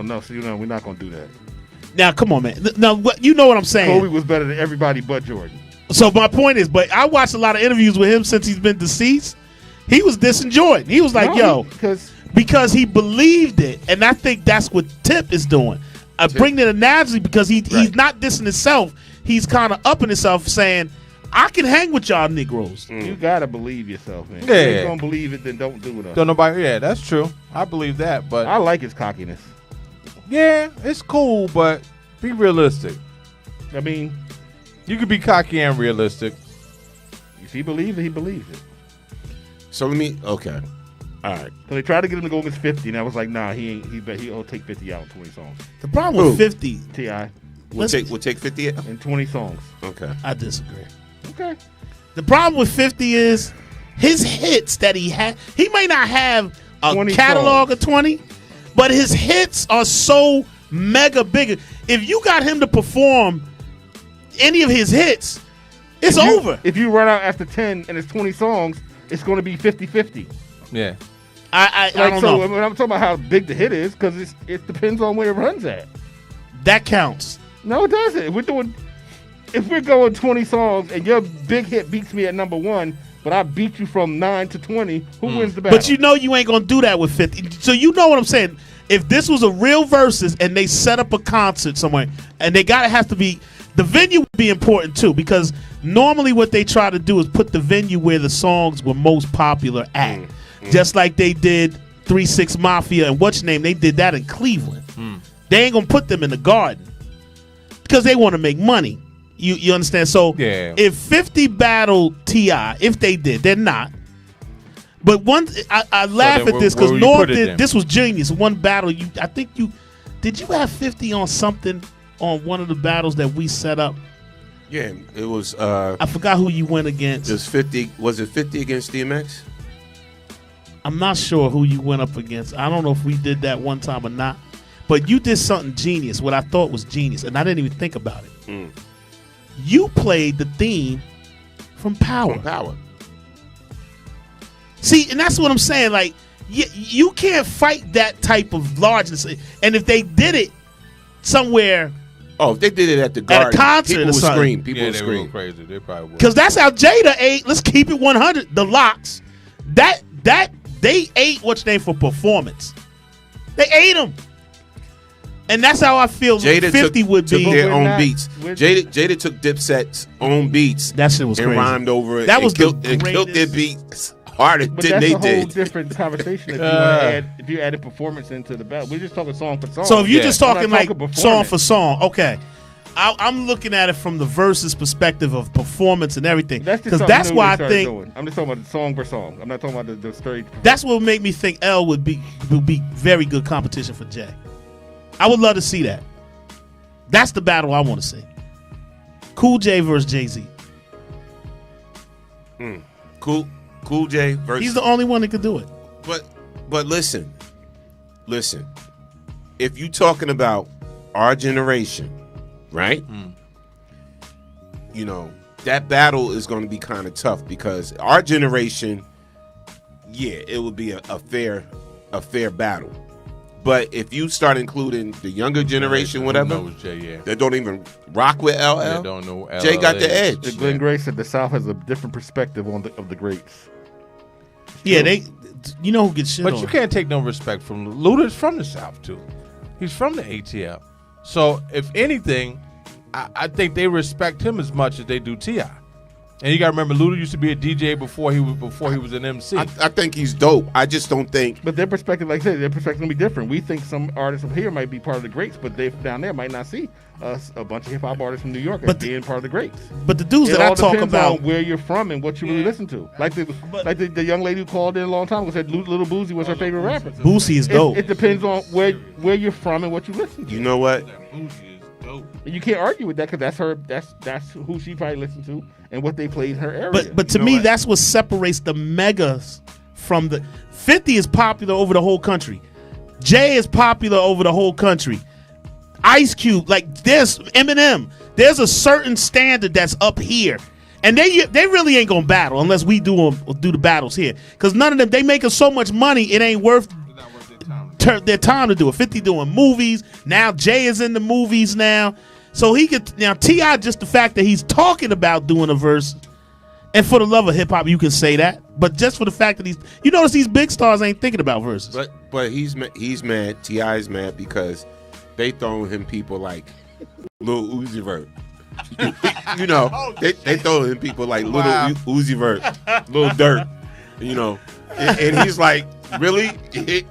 we're not gonna do that. Now, come on, man. Now, you know what I'm saying. Kobe was better than everybody but Jordan. So my point is, but I watched a lot of interviews with him since he's been deceased. He was dissing Jordan. He was like, No, yo, because he believed it. And I think that's what Tip is doing. I bring the analogy because he's not dissing himself. He's kind of upping himself, saying, I can hang with y'all Negroes. You gotta believe yourself, man. Yeah. If you don't believe it, then don't do it. Don't nobody. Yeah, that's true. I believe that, but I like his cockiness. yeah, it's cool. But be realistic. I mean, You could be cocky and realistic. if he believes it, he believes it. So okay. All right. So they tried to get him to go against 50, and I was like, nah, he ain't. He'll take 50 out in 20 songs. The problem with 50, Ti We'll take 50 out? in 20 songs. Okay. I disagree. Okay. The problem with 50 is his hits that he had. He may not have a 20 catalog of 20, but his hits are so mega big. If you got him to perform any of his hits, it's over. If you run out after 10 and it's 20 songs, it's going to be 50-50. Yeah. I don't so know. when I'm talking about how big the hit is, because it depends on where it runs at. That counts. No, it doesn't. If we're going 20 songs and your big hit beats me at number 1, but I beat you from 9 to 20, who wins the battle? But you know you ain't going to do that with 50. So you know what I'm saying. If this was a real versus and they set up a concert somewhere, and they got to have to be, the venue would be important too, because normally what they try to do is put the venue where the songs were most popular at. Just like they did 3-6 Mafia and what's your name, they did that in Cleveland. They ain't gonna put them in the Garden because they want to make money. You understand? So Yeah. if 50 battled T.I., if they did, they're not. But I laugh then at this where because you North put it did. then? This was genius. One battle, did you have 50 on something on one of the battles that we set up? Yeah, it was. I forgot who you went against. It was 50. Was it 50 against DMX? I'm not sure who you went up against. I don't know if we did that one time or not. But you did something genius, what I thought was genius, and I didn't even think about it. You played the theme from Power. See, and that's what I'm saying. Like, you can't fight that type of largeness. And if they did it somewhere, Oh, if they did it at the Garden, concert people or would something. scream. People Yeah, would they were scream. crazy. They probably would. because that's how Jada ate. Let's keep it 100. The Locks, that they ate what's name for performance. They ate them, and that's how I feel. Jada 50 took, would took be. their We're own not- beats. we're- Jada took Dipset's own beats That shit was and crazy. rhymed over it. That and was killed, the and killed their greatest- beats harder But than that's they a whole did. different conversation if you added performance into the battle. We're just talking song for song. So if you're just I'm talking not like talking song performance. for song, okay. I'm looking at it from the versus perspective of performance and everything. That's just Because something that's new why they I started think doing. I'm just talking about the song per song. I'm not talking about the straight. that's what would make me think L would be very good competition for Jay. I would love to see that. That's the battle I want to see. Cool J versus Jay-Z. Cool J versus. He's the only one that could do it. But listen. If you talking about our generation, right? You know, that battle is going to be kind of tough because our generation, yeah, it would be a fair battle. But if you start including the younger generation, whatever, Who knows Jay, yeah. that don't even rock with LL, They don't know Jay LL got the is. edge. Glenn Gray said the South has a different perspective of the greats. Yeah, you know who gets shit But on. you can't take no respect from Luda's from the South too. He's from the ATL. So if anything, I think they respect him as much as they do T.I. And you got to remember, Luda used to be a DJ before he was an MC. I think he's dope. I just don't think. But their perspective, like I said, their perspective gonna be different. We think some artists from here might be part of the greats, but they down there might not see us, a bunch of hip hop artists from New York, as being part of the greats. But the dudes It that I all talk depends about, on where you're from and what you really listen to. Like the young lady who called in a long time ago said Little Boosie was her favorite rapper. Boosie is dope. It depends on where you're from and what you listen to. You know what? You can't argue with that because that's who she probably listened to and what they played in her area. But to me, that's what separates the megas from the 50 is popular over the whole country. Jay is popular over the whole country. Ice Cube, like there's Eminem. There's a certain standard that's up here. And they really ain't gonna battle unless we do the battles here. Because none of them, they making so much money, it ain't worth their time to do it. 50 doing movies. Now Jay is in the movies now. So he could now T.I. just the fact that he's talking about doing a verse. And for the love of hip hop, you can say that. But just for the fact that you notice these big stars ain't thinking about verses. But he's mad. T.I. is mad because they throwing him people like Lil Uzi Vert. You know, they throwing him people like Lil Uzi Vert, Lil Durk. You know, and he's like, really?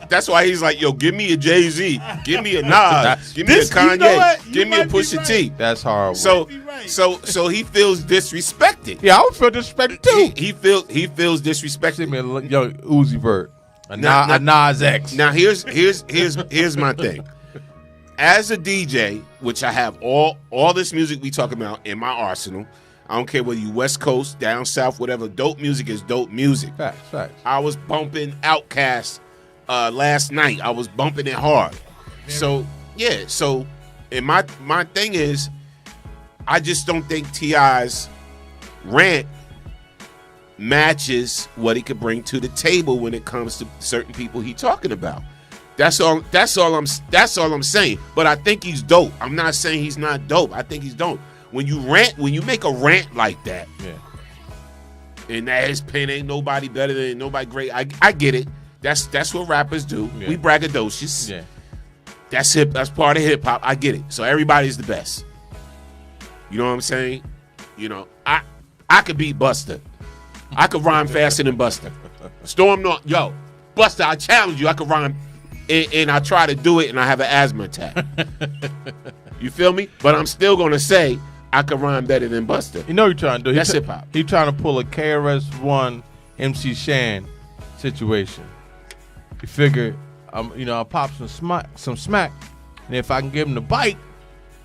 That's why he's like, yo, give me a Jay-Z, give me a Nas, give me a Kanye, give me a Pusha T. That's horrible. So he feels disrespected. Yeah, I would feel disrespected too. He feels disrespected. Yo, Uzi Vert, a Nas X. Now here's my thing. As a DJ, which I have all this music we talking about in my arsenal. I don't care whether you West Coast, down South, whatever. Dope music is dope music. Facts. I was bumping Outkast last night. I was bumping it hard. So, yeah. So, and my thing is, I just don't think T.I.'s rant matches what he could bring to the table when it comes to certain people he talking about. That's all I'm saying. But I think he's dope. I'm not saying he's not dope. I think he's dope. When you make a rant like that, and that his pen ain't nobody better than nobody great. I get it. That's what rappers do. Yeah. We braggadocious. Yeah. That's part of hip hop. I get it. So everybody's the best. You know what I'm saying? You know, I could beat Buster. I could rhyme faster than Buster. Storm North, yo, Buster, I challenge you. I could rhyme, and I try to do it, and I have an asthma attack. You feel me? But I'm still gonna say I can rhyme better than Buster. You know what you're trying to do? That's hip hop. He's trying to pull a KRS-One MC Shan situation. He figured, I'll pop some smack, and if I can give him the bite,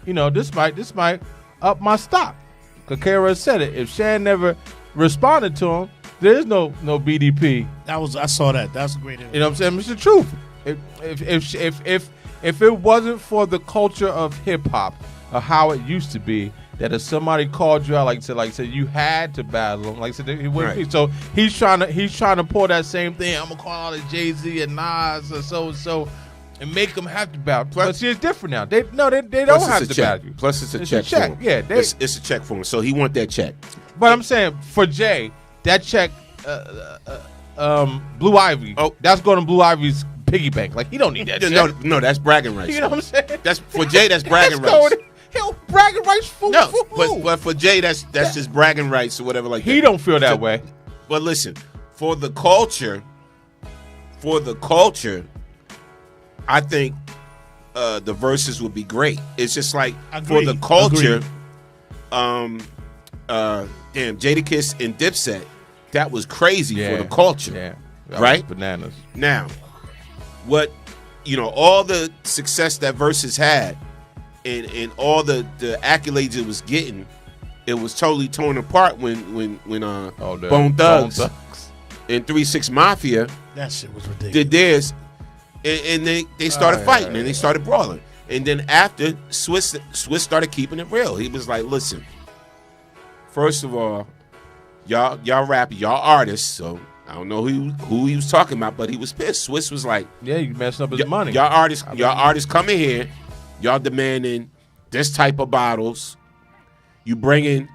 this might up my stock. Cause KRS said it. If Shan never responded to him, there's no BDP. I saw that. That's a great interview. You know what I'm saying? It's the truth. If it wasn't for the culture of hip hop, or how it used to be, that if somebody called you out, like I said, you had to battle him. Like I said, it wouldn't be. So he's trying to pull that same thing. I'm gonna call out a Jay-Z and Nas or so, and make them have to battle. But see, it's different now. They don't have to battle you. Plus, it's a check for him. Yeah, it's a check for him. So he want that check. But I'm saying for Jay, that check, Blue Ivy. Oh, that's going to Blue Ivy's piggy bank. Like he don't need that. No, that's bragging rights. You know what I'm saying? That's for Jay. That's bragging rights. He'll bragging rights for but for Jay, that's just bragging rights or whatever like that. He don't feel that way. But listen, for the culture, I think the verses would be great. It's just like for the culture, Jadakiss and Dipset, that was crazy for the culture. Yeah, right? Bananas. Now, what all the success that verses had. And all the accolades it was getting, it was totally torn apart when Bone Thugs and 3 6 Mafia that shit was ridiculous. Did theirs, and they started fighting and they started brawling. And then after Swiss started keeping it real. He was like, "Listen, first of all, y'all rap, y'all artists, so." I don't know who he was talking about, but he was pissed. Swiss was like, "Yeah, you messing up his money. Y'all artists coming here. Y'all demanding this type of bottles. You bringing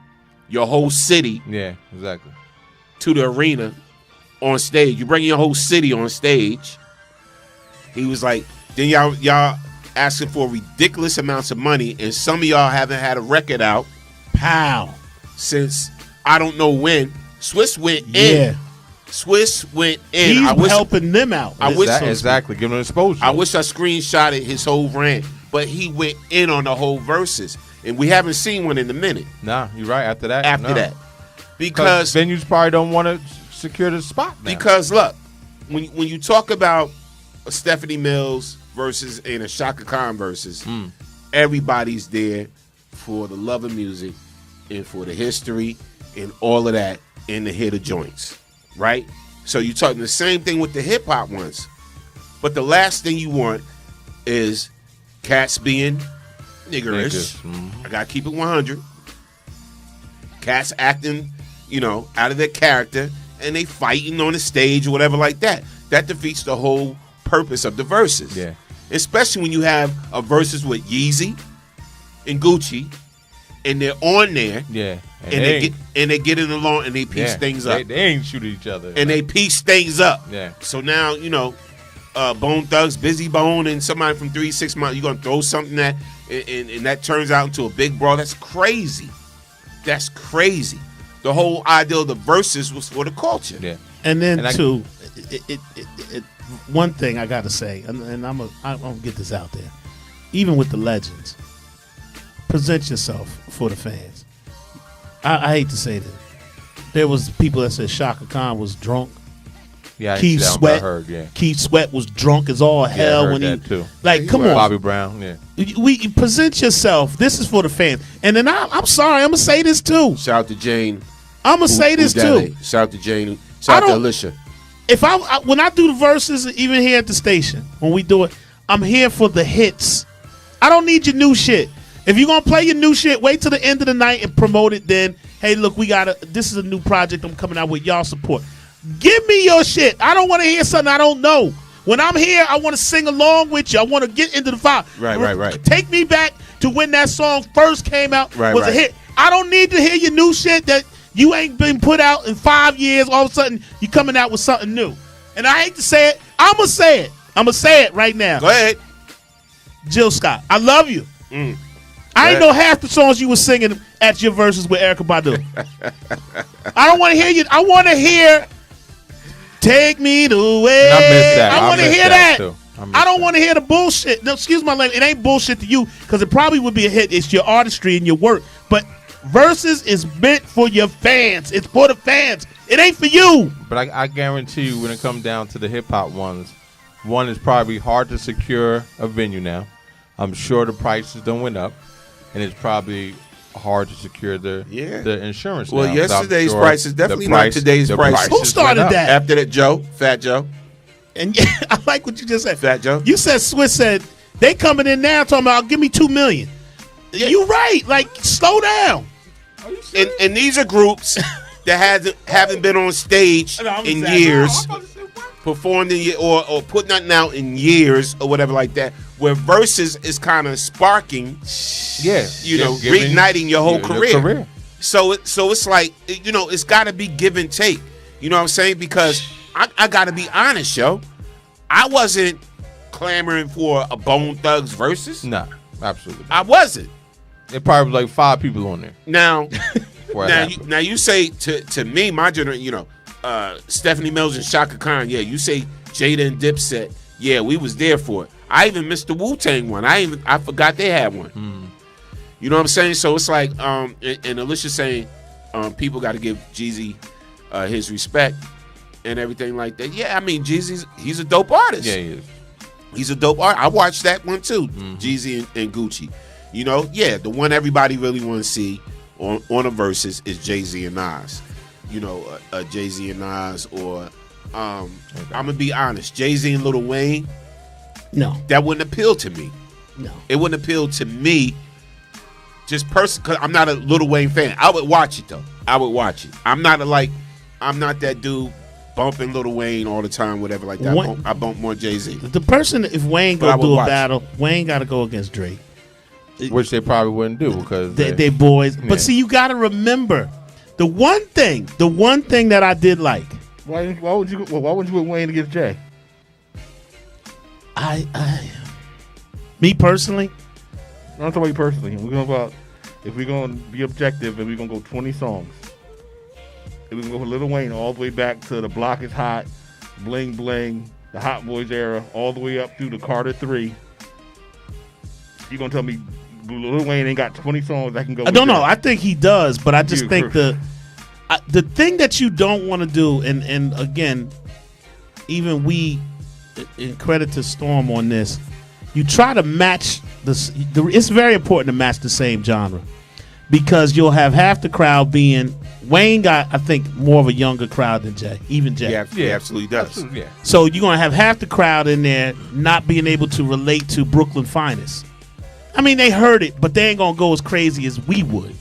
your whole city, exactly, to the arena on stage. You bringing your whole city on stage." He was like, then y'all asking for ridiculous amounts of money, and some of y'all haven't had a record out, pow, since I don't know when. Swiss went Yeah. in. Swiss went in. He's helping them out. Exactly, giving them exposure. I wish I screenshotted his whole rant, but he went in on the whole verses, and we haven't seen one in a minute. Nah, you're right. After that, After no. that, because venues probably don't want to secure the spot now. Because look, when you talk about a Stephanie Mills versus and a Shaka Khan versus, everybody's there for the love of music and for the history and all of that and the hit of joints, right? So you're talking the same thing with the hip hop ones, but the last thing you want is cats being niggerish. I gotta keep it 100. Cats acting, out of their character, and they fighting on the stage or whatever like that. That defeats the whole purpose of the verses. Yeah. Especially when you have a verses with Yeezy and Gucci, and they're on there. Yeah. And they get in along and they piece things up. They ain't shooting each other. And they piece things up. Yeah. So now, Bone Thugs, Busy Bone, and somebody from 3 6 Mile, you're gonna throw something that and that turns out into a big brawl. That's crazy. That's crazy. The whole idea of the verses was for the culture. Yeah. And then too, one thing I gotta say, and I'm gonna get this out there. Even with the legends, present yourself for the fans. I hate to say that. There was people that said Shaka Khan was drunk. Yeah, Keith Sweat. Keith Sweat was drunk as all hell when he too. Like, come on, Bobby Brown. Yeah, we present yourself. This is for the fans. And then I'm sorry, I'm gonna say this too. Shout out to Jane. I'm gonna say this too. Shout out to Jane. Shout out to Alicia. If when I do the verses, even here at the station, when we do it, I'm here for the hits. I don't need your new shit. If you're gonna play your new shit, wait till the end of the night and promote it. Then, hey, look, this is a new project I'm coming out with. Y'all support. Give me your shit. I don't want to hear something I don't know. When I'm here, I want to sing along with you. I want to get into the vibe. Right. Take me back to when that song first came out, was a hit. I don't need to hear your new shit that you ain't been put out in 5 years. All of a sudden, you coming out with something new. And I hate to say it. I'm going to say it. I'm going to say it right now. Go ahead. Jill Scott, I love you. I ain't know half the songs you were singing at your verses with Erykah Badu. I don't want to hear you. I want to hear Take Me the Way. I miss that. I want to hear that. Too. I don't want to hear the bullshit. No, excuse my language. It ain't bullshit to you because it probably would be a hit. It's your artistry and your work. But verses is meant for your fans. It's for the fans. It ain't for you. But I guarantee you when it comes down to the hip-hop ones, one is probably hard to secure a venue now. I'm sure the prices don't went up. And it's probably hard to secure the insurance. Well, now, yesterday's price is definitely not today's price. Who started that? After that, Fat Joe. And I like what you just said. Fat Joe. You said Swiss said they coming in now talking about give me $2 million. Yeah. You right. Like, slow down. And these are groups that haven't been on stage in years, performed in or put nothing out in years or whatever like that. Where verses is kind of sparking, reigniting your whole career. So it's like, it's got to be give and take. You know what I'm saying? Because I got to be honest, yo. I wasn't clamoring for a Bone Thugs versus. Nah, absolutely. I wasn't. There probably was like 5 people on there. Now you say to me, my generation, Stephanie Mills and Shaka Khan. Yeah, you say Jada and Dipset. Yeah, we was there for it. I even missed the Wu-Tang one. I forgot they had one. You know what I'm saying? So it's like, and Alicia saying, people got to give Jeezy his respect and everything like that. Yeah, I mean, he's a dope artist. Yeah, he is. He's a dope artist. I watched that one too, Jeezy and Gucci. The one everybody really want to see on a versus is Jay-Z and Nas. Jay-Z and Nas, or I'm gonna be honest, Jay-Z and Lil Wayne. No, that wouldn't appeal to me. No, it wouldn't appeal to me. Just because I'm not a Lil Wayne fan. I would watch it though. I would watch it. I'm not that dude bumping Lil Wayne all the time, whatever like that. I bump more Jay-Z. The person, if Wayne go do a battle, Wayne got to go against Drake, which they probably wouldn't do because they boys. Yeah. But see, you got to remember the one thing that I did like. Why would you put Wayne against Jay? Me personally, I'm not talking about you personally. We're going about if we're going to be objective and we're going to go 20 songs. we can go from Lil Wayne all the way back to The Block Is Hot, Bling Bling, the Hot Boys era, all the way up through the Carter 3. You gonna tell me Lil Wayne ain't got 20 songs that can go? I don't know. I think he does, but I just think the thing that you don't want to do, and again, even we, in credit to Storm on this, you try to match this. It's very important to match the same genre, because you'll have half the crowd being Wayne got, I think, more of a younger crowd than Jay, even Jay. Yeah, he absolutely does. Absolutely, yeah. So you're gonna have half the crowd in there not being able to relate to Brooklyn Finest. I mean, they heard it, but they ain't gonna go as crazy as we would.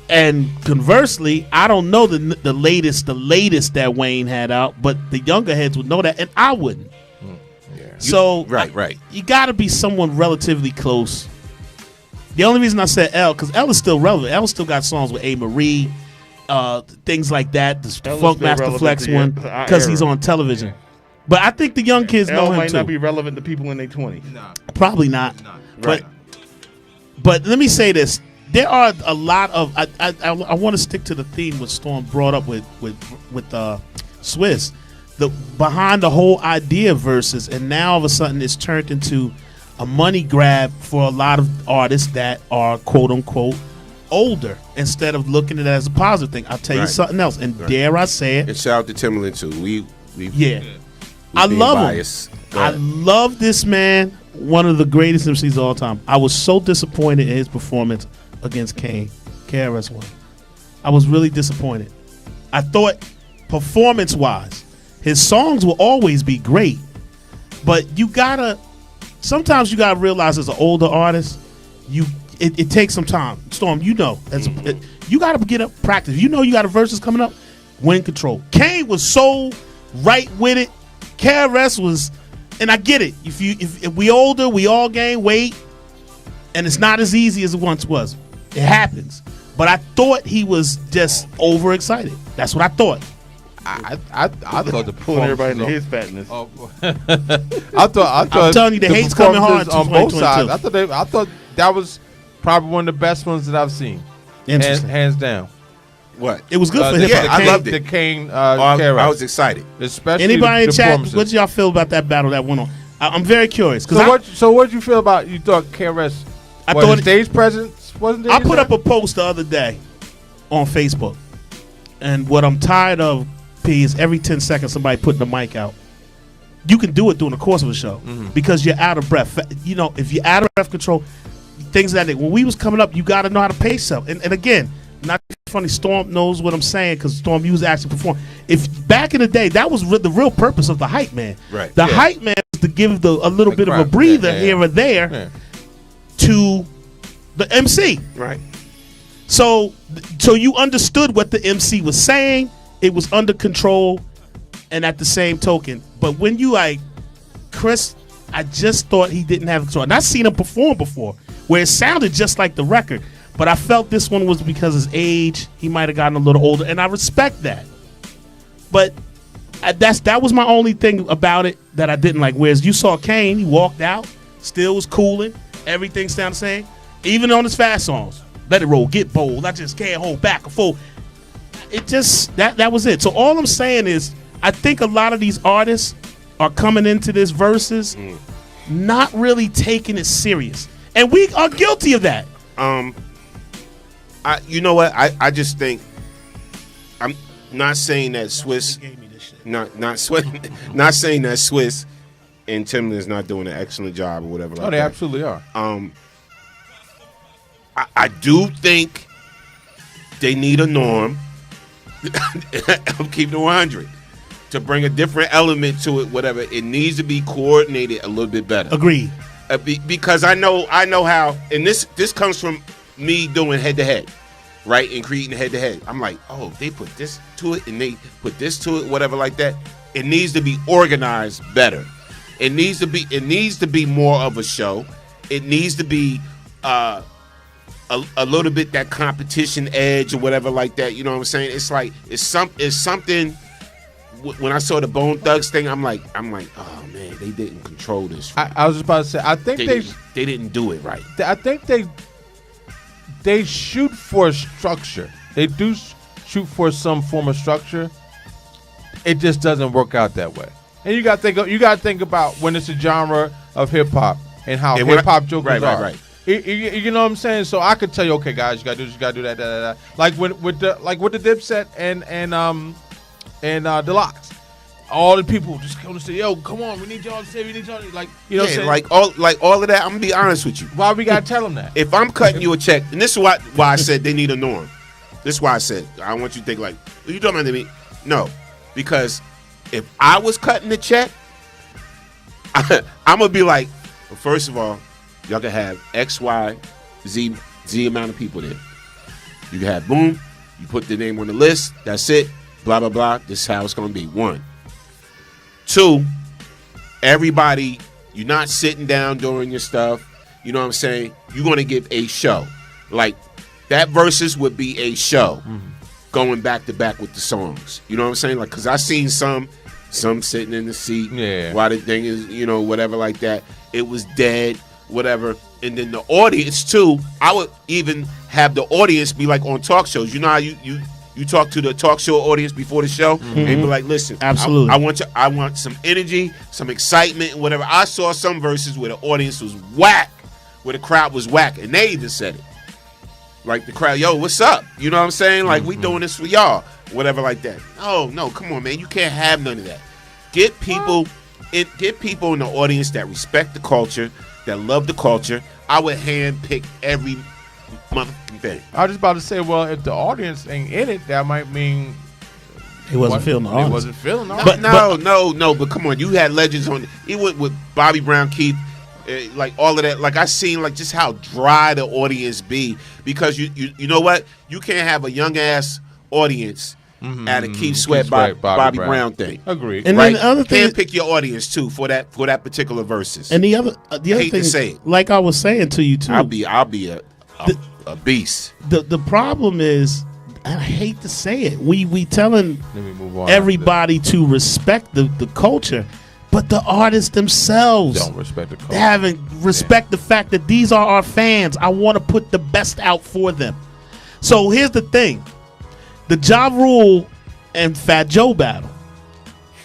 And conversely, I don't know the latest that Wayne had out, but the younger heads would know that, and I wouldn't. Yeah. So Right. You got to be someone relatively close. The only reason I said L, because L is still relevant. L still got songs with A. Marie, things like that. The L is Funk still Master relevant Flex to one, our because he's era. on television. But I think the young kids know L him might too. not be relevant to people in their 20s. Probably not. Right. But let me say this: there are a lot of. I want to stick to the theme what Storm brought up with Swiss, the behind the whole idea versus, and now all of a sudden it's turned into a money grab for a lot of artists that are quote unquote older, instead of looking at it as a positive thing. I'll tell you Right. something else, and dare I say it? And shout out to Timberland too. Yeah. I being love biased. him. Go I ahead. love this man. One of the greatest MCs of all time. I was so disappointed in his performance against Kane. KRS One. I was really disappointed. I thought, performance-wise, his songs will always be great, but sometimes you gotta realize as an older artist, it takes some time. Storm, you gotta get up, practice. You got a verses coming up, win control. Kane was so right with it. KRS was, and I get it. If we older, we all gain weight, and it's not as easy as it once was. It happens. But I thought he was just overexcited. That's what I thought. I thought the Pulling everybody into performances his fatness. I thought I'm telling you, the hate's coming hard performances to on both 2022. sides. I thought that was probably one of the best ones that I've seen. Interesting. Hands down. What? It was good for him. yeah, I loved it. The Kane, I was excited. especially Anybody in the chat, performances. what y'all feel about that battle that went on? I'm very curious. So what did you feel about? You thought KRS? I What, thought his stage presence wasn't there? I put up a post the other day on Facebook, and what I'm tired of, P, is every 10 seconds somebody putting the mic out. You can do it during the course of a show because you're out of breath. If you're out of breath control, things like that. When we was coming up, you got to know how to pace yourself. And again, not funny, Storm knows what I'm saying because Storm, you was actually performing. If back in the day, that was the real purpose of the hype man. Right. The hype man was to give a little bit of a crowd. breather Yeah. here or there Yeah. to the MC. Right. So you understood what the MC was saying. It was under control, and at the same token. But when you Chris, I just thought he didn't have control. And I've seen him perform before, where it sounded just like the record. But I felt this one was because of his age. He might have gotten a little older, and I respect that. But that was my only thing about it that I didn't like. Whereas you saw Kane, he walked out, still was cooling. Everything sounded the same. Even on his fast songs. Let it roll, get bold. I just can't hold back or forward. It just, that was it. So all I'm saying is, I think a lot of these artists are coming into this verses not really taking it serious. And we are guilty of that. You know what? I just think, I'm not saying that Swiss, not saying that Swiss and Timberland's not doing an excellent job or whatever. Oh, they absolutely are. I do think they need a norm. I'm keeping it 100 to bring a different element to it. Whatever, it needs to be coordinated a little bit better. Agreed. Because I know how, and this comes from me doing head to head, right, and creating head to head. I'm like, oh, they put this to it and they put this to it, whatever, like that. It needs to be organized better. It needs to be more of a show. It needs to be a little bit that competition edge or whatever like that. You know what I'm saying? It's like it's something. When I saw the Bone Thugs thing, I'm like, oh man, they didn't control this. I was just about to say, I think they didn't do it right. I think they shoot for structure. They do shoot for some form of structure, it just doesn't work out that way. And you got to think about when it's a genre of hip hop and how hip hop jokers are. Right. You know what I'm saying? So I could tell you, okay, guys, you gotta do this, you gotta do that, that. Like with the Dipset and the Locks. All the people just come and say, "Yo, come on, we need y'all to say, we need y'all." Like, you know, what I'm saying? all of that. I'm gonna be honest with you. Why we gotta tell them that? If I'm cutting you a check, and this is why I said they need a norm. This is why I said I don't want you to think like, "Are you talking about me?" No, because if I was cutting the check, I'm gonna be like, well, first of all, y'all can have X, Y, Z amount of people there. You can have boom. You put the name on the list. That's it. Blah blah blah. This is how it's gonna be. 1. 2, everybody, you're not sitting down doing your stuff. You know what I'm saying? You're going to give a show. Like, that versus would be a show going back to back with the songs. You know what I'm saying? Like, because I seen some sitting in the seat while the thing is, you know, whatever like that. It was dead, whatever. And then the audience, too, I would even have the audience be like on talk shows. You know how you talk to the talk show audience before the show and be like, listen, absolutely. I want some energy, some excitement, and whatever. I saw some verses where the audience was whack, where the crowd was whack, and they even said it. Like the crowd, yo, what's up? You know what I'm saying? Like, we doing this for y'all, whatever like that. No, come on, man. You can't have none of that. Get people in the audience that respect the culture, that love the culture. I would hand pick every motherfucking thing. I was just about to say, well, if the audience ain't in it, that might mean he wasn't feeling the audience. He wasn't feeling the audience. But come on, you had legends on. He went with Bobby Brown, Keith, like all of that. Like I seen like just how dry the audience be because you know what? You can't have a young ass audience at a Keith Sweat Bobby Brown thing. Agreed. And right? then the other thing, can't pick your audience too for that particular verses. And the other hate thing, to say it. like I was saying to you too, I'll be a beast. The problem is, and I hate to say it, we telling everybody to respect the culture, but the artists themselves don't respect the culture. They haven't respect the fact that these are our fans. I want to put the best out for them. So here's the thing: the Ja Rule and Fat Joe battle.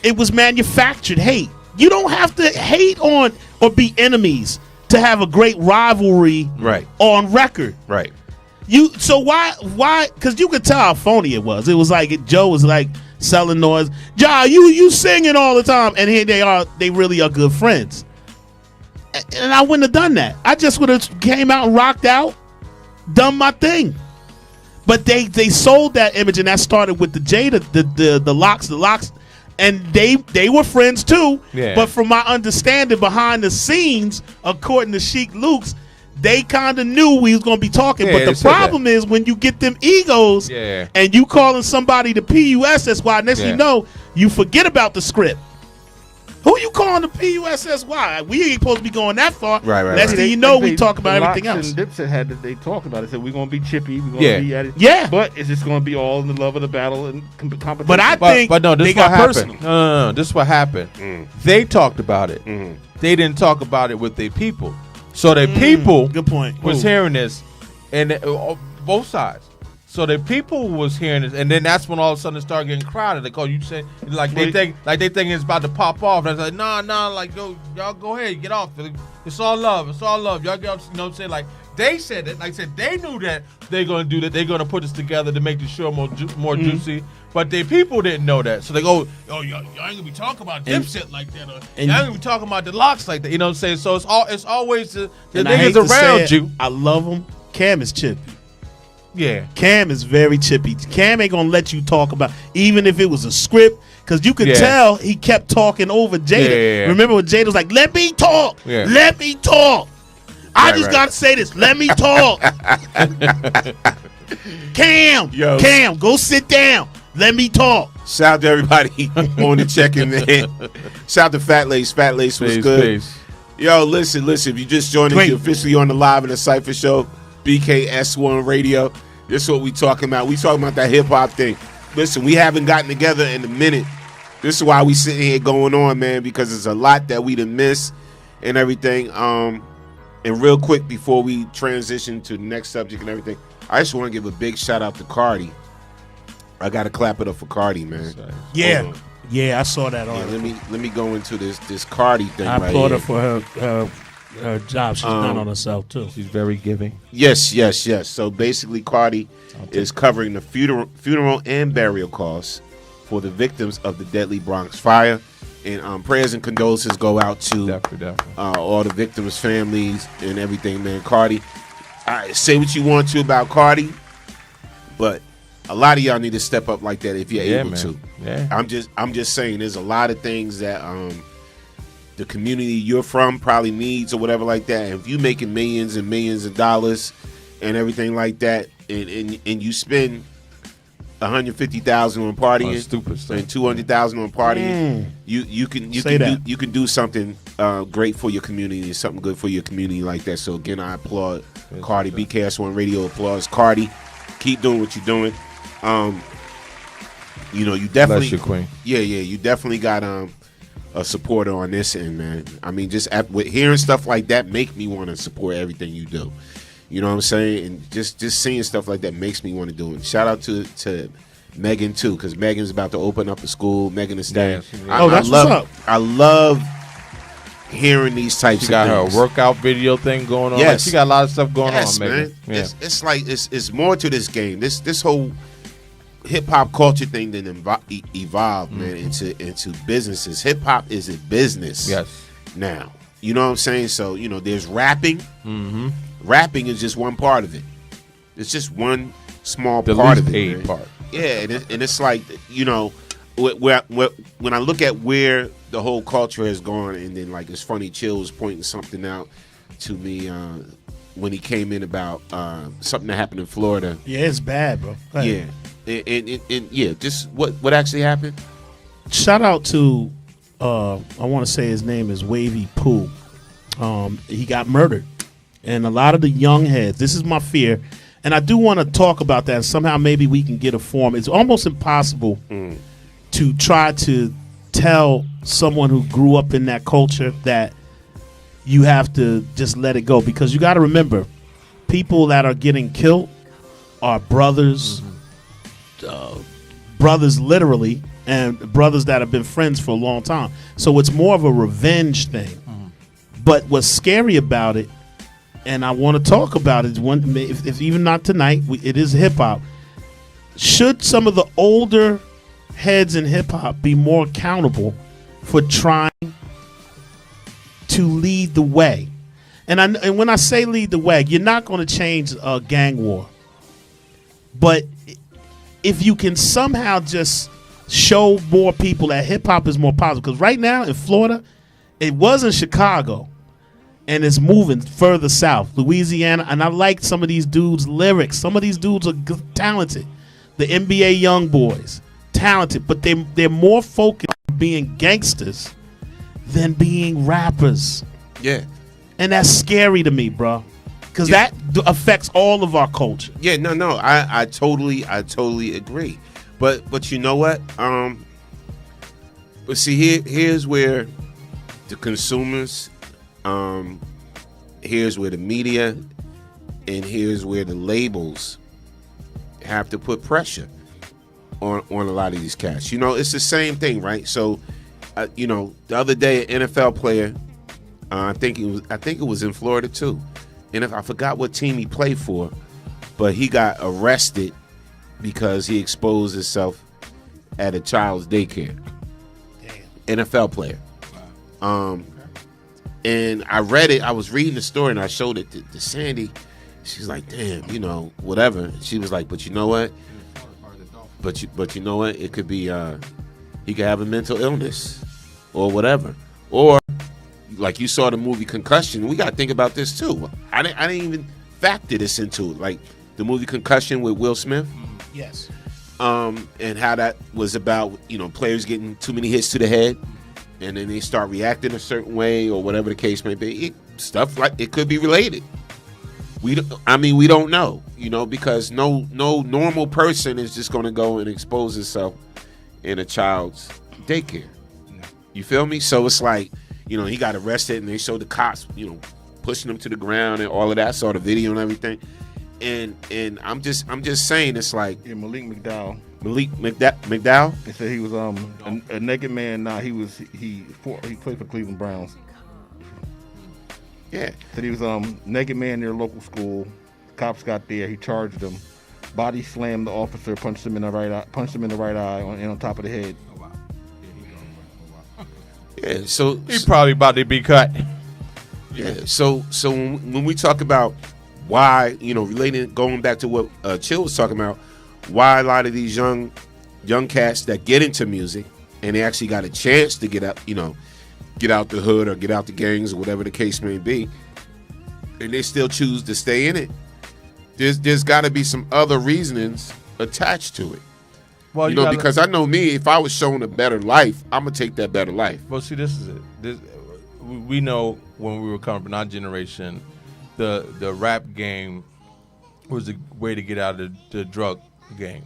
It was manufactured hate. You don't have to hate on or be enemies to have a great rivalry on record. Right. So why because you could tell how phony it was. It was like Joe was like selling noise. Ja, you singing all the time, and here they really are good friends. And I wouldn't have done that. I just would have came out and rocked out, done my thing. But they sold that image, and that started with the Jada, the Locks, and they were friends too. Yeah. But from my understanding behind the scenes, according to Sheik Luke's, they kind of knew we was going to be talking. Yeah, but the problem is when you get them egos and you calling somebody the PUSSY, next thing you know, you forget about the script. Who you calling the PUSSY? We ain't supposed to be going that far. Right. Next thing you know, we talk about everything else. And Dipset they talked about it. Said we're going to be chippy. We're going to be at it. Yeah. But it's just going to be all in the love of the battle and competition. But I think but no, this they is what got happened. personal. No. This is what happened. They talked about it. They didn't talk about it with their people. So their people good point. was hearing this, and both sides. So the people was hearing this, and then that's when all of a sudden it started getting crowded. Like, oh, you say like they think it's about to pop off. And I was like, nah, like y'all go ahead, get off. It's all love. Y'all get off. You know what I'm saying? Like they said it. Like I said, they knew that they're gonna do that. They're gonna put this together to make the show more juicy. But the people didn't know that. So they go, y'all ain't gonna be talking about Dipset like that, or y'all ain't gonna be talking about the Locks like that. You know what I'm saying? So it's always the niggas around you. I love them. Cam is chippy. Yeah. Cam is very chippy. Cam ain't gonna let you talk about, even if it was a script, because you could tell he kept talking over Jada. Yeah. Remember when Jada was like, let me talk. Yeah. Let me talk. I just gotta say this. Let me talk. Cam, go sit down. Let me talk. Shout out to everybody on the check-in, man. Shout out to Fat Lace. Fat Lace was good. Peace. Yo, listen. If you just joined us, you're officially on the Live in the Cypher Show, BKS1 Radio. This is what we talking about. We talking about that hip-hop thing. Listen, we haven't gotten together in a minute. This is why we sitting here going on, man, because there's a lot that we done miss and everything. And real quick, before we transition to the next subject and everything, I just want to give a big shout-out to Cardi. I gotta clap it up for Cardi, man. Yeah, Hold on. yeah, I saw that Yeah, article. let me go into this Cardi thing. I right applaud her here. for her job she's done on herself too. She's very giving. Yes. So basically, Cardi is covering the funeral and burial costs for the victims of the deadly Bronx fire. And prayers and condolences go out to Definitely. all the victims' families and everything, man. Cardi, say what you want to about Cardi, but a lot of y'all need to step up like that if you're able man. to. Yeah. I'm just saying, there's a lot of things that the community you're from probably needs or whatever like that. And if you making millions and millions of dollars and everything like that, and you spend $150,000 on partying, stupid stuff. and $200,000 on partying, you can do something great for your community, something good for your community like that. So again, I applaud Cardi. BKS1 Radio applauds Cardi. Keep doing what you're doing. You definitely, Bless you, Queen. Yeah, you definitely got a supporter on this end, man. I mean, just with hearing stuff like that make me want to support everything you do. You know what I'm saying? And just seeing stuff like that makes me want to do it. Shout out to Megan too, because Megan's about to open up a school. Megan is staying. That's what's up. I love hearing these types She of got things. her workout video thing going on. Yes. Like, she got a lot of stuff going Yes, on, man. Yeah. It's like it's more to this game. This whole hip hop culture thing that evolved, man, into businesses. Hip hop is a business. Yes. Now, you know what I'm saying? So there's rapping. Mm-hmm. Rapping is just one part of it. It's just one small The part least of it. paid Man. part. Yeah, and it's like, when I look at where the whole culture has gone, and then like it's funny, Chill was pointing something out to me when he came in about something that happened in Florida. Yeah, it's bad, bro. Go ahead. Yeah, and yeah, just what actually happened. Shout out to I want to say his name is Wavy Pooh. He got murdered, and a lot of the young heads. This is my fear, and I do want to talk about that. Somehow, maybe we can get a form. It's almost impossible to try to tell someone who grew up in that culture that you have to just let it go, because you got to remember, people that are getting killed are brothers. Brothers literally, and brothers that have been friends for a long time. So it's more of a revenge thing. But what's scary about it, and I want to talk about it, if even not tonight, it is hip hop. Should some of the older heads in hip hop be more accountable for trying to lead the way? And when I say lead the way, you're not going to change a gang war. But if you can somehow just show more people that hip hop is more positive, because right now in Florida, it was in Chicago, and it's moving further south, Louisiana, and I like some of these dudes' lyrics. Some of these dudes are talented. The NBA young boys, talented, but they're more focused on being gangsters than being rappers, Yeah. and that's scary to me, bro, because that affects all of our culture. Yeah, no, I totally agree. But you know what? But see, here's where the consumers, here's where the media, and here's where the labels have to put pressure on a lot of these cats. It's the same thing, right? So, the other day, an NFL player, I think it was in Florida too, and I forgot what team he played for, but he got arrested because he exposed himself at a child's daycare. Damn. NFL player. And I read it. I was reading the story, and I showed it to Sandy. She's like, "Damn, whatever." She was like, "But you know what? But you know what? It could be he could have a mental illness or whatever, or like you saw the movie Concussion. We got to think about this too. I didn't even factor this into it, like the movie Concussion with Will Smith." Yes. And how that was about, players getting too many hits to the head, and then they start reacting a certain way or whatever the case may be. Stuff like it could be related. We don't know, because no normal person is just going to go and expose himself in a child's daycare. You feel me? So it's like, he got arrested, and they showed the cops, pushing him to the ground and all of that, saw the video and everything. And I'm just saying, it's like, Malik McDowell. Malik McDowell. They said he was a naked man. Nah, he played for Cleveland Browns. Yeah. Said he was naked man near a local school. Cops got there. He charged him. Body slammed the officer. Punched him in the right eye and on top of the head. Yeah. So He probably about to be cut. yeah. So when we talk about why, going back to what Chill was talking about, why a lot of these young cats that get into music and they actually got a chance to get out the hood or get out the gangs or whatever the case may be, and they still choose to stay in it. There's got to be some other reasonings attached to it. Well, Because I know me, if I was shown a better life, I'm gonna take that better life. Well, see, this is it. We know when we were coming from our generation, the rap game was a way to get out of the drug game.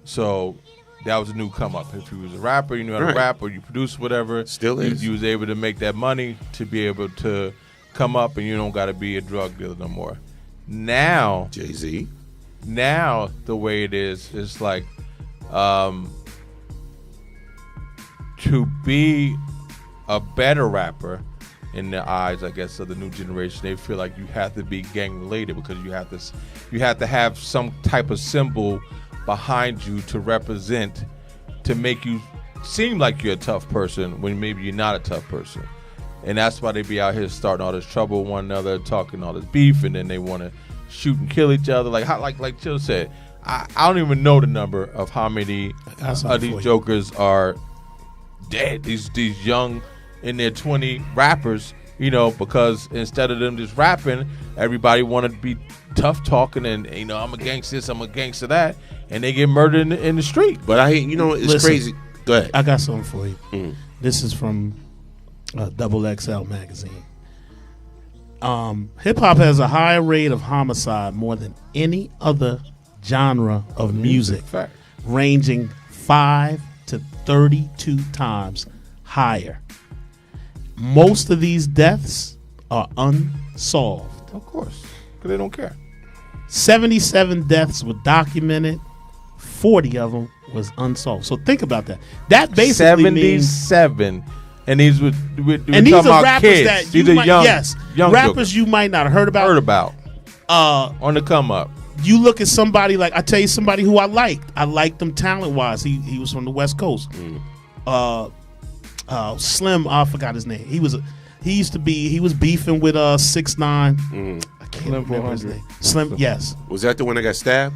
So that was a new come up. If you was a rapper, you knew how to rap, or you produce whatever. Still is. You was able to make that money to be able to come up, and you don't got to be a drug dealer no more. Now, Jay-Z. now the way it is, it's like to be a better rapper in the eyes, I guess, of the new generation. They feel like you have to be gang related because you have to have some type of symbol behind you to represent, to make you seem like you're a tough person when maybe you're not a tough person. And that's why they be out here starting all this trouble with one another, talking all this beef, and then they want to shoot and kill each other. Like Chill said, I don't even know the number of how many of these jokers are dead. These young in their 20 rappers, because instead of them just rapping, everybody wanted to be tough talking and I'm a gangster this, I'm a gangster that, and they get murdered in the street. But it's Listen, crazy. Go ahead. I got something for you. This is from Double XL magazine. Hip hop has a higher rate of homicide more than any other genre of music, Fact. ranging 5 to 32 times higher. Most of these deaths are unsolved. Of course, because they don't care. 77 deaths were documented. 40 of them was unsolved. So think about that. That basically means 77, and these were and these are rappers kids. that These you are might, young, yes, young rappers jokers. you might not have heard about. On the come up. You look at somebody like, I tell you, somebody who I liked. I liked him talent wise. He was from the West Coast. Slim, I forgot his name. He was beefing with 6ix9ine. I can't remember his name. Slim, yes. Was that the one that got stabbed?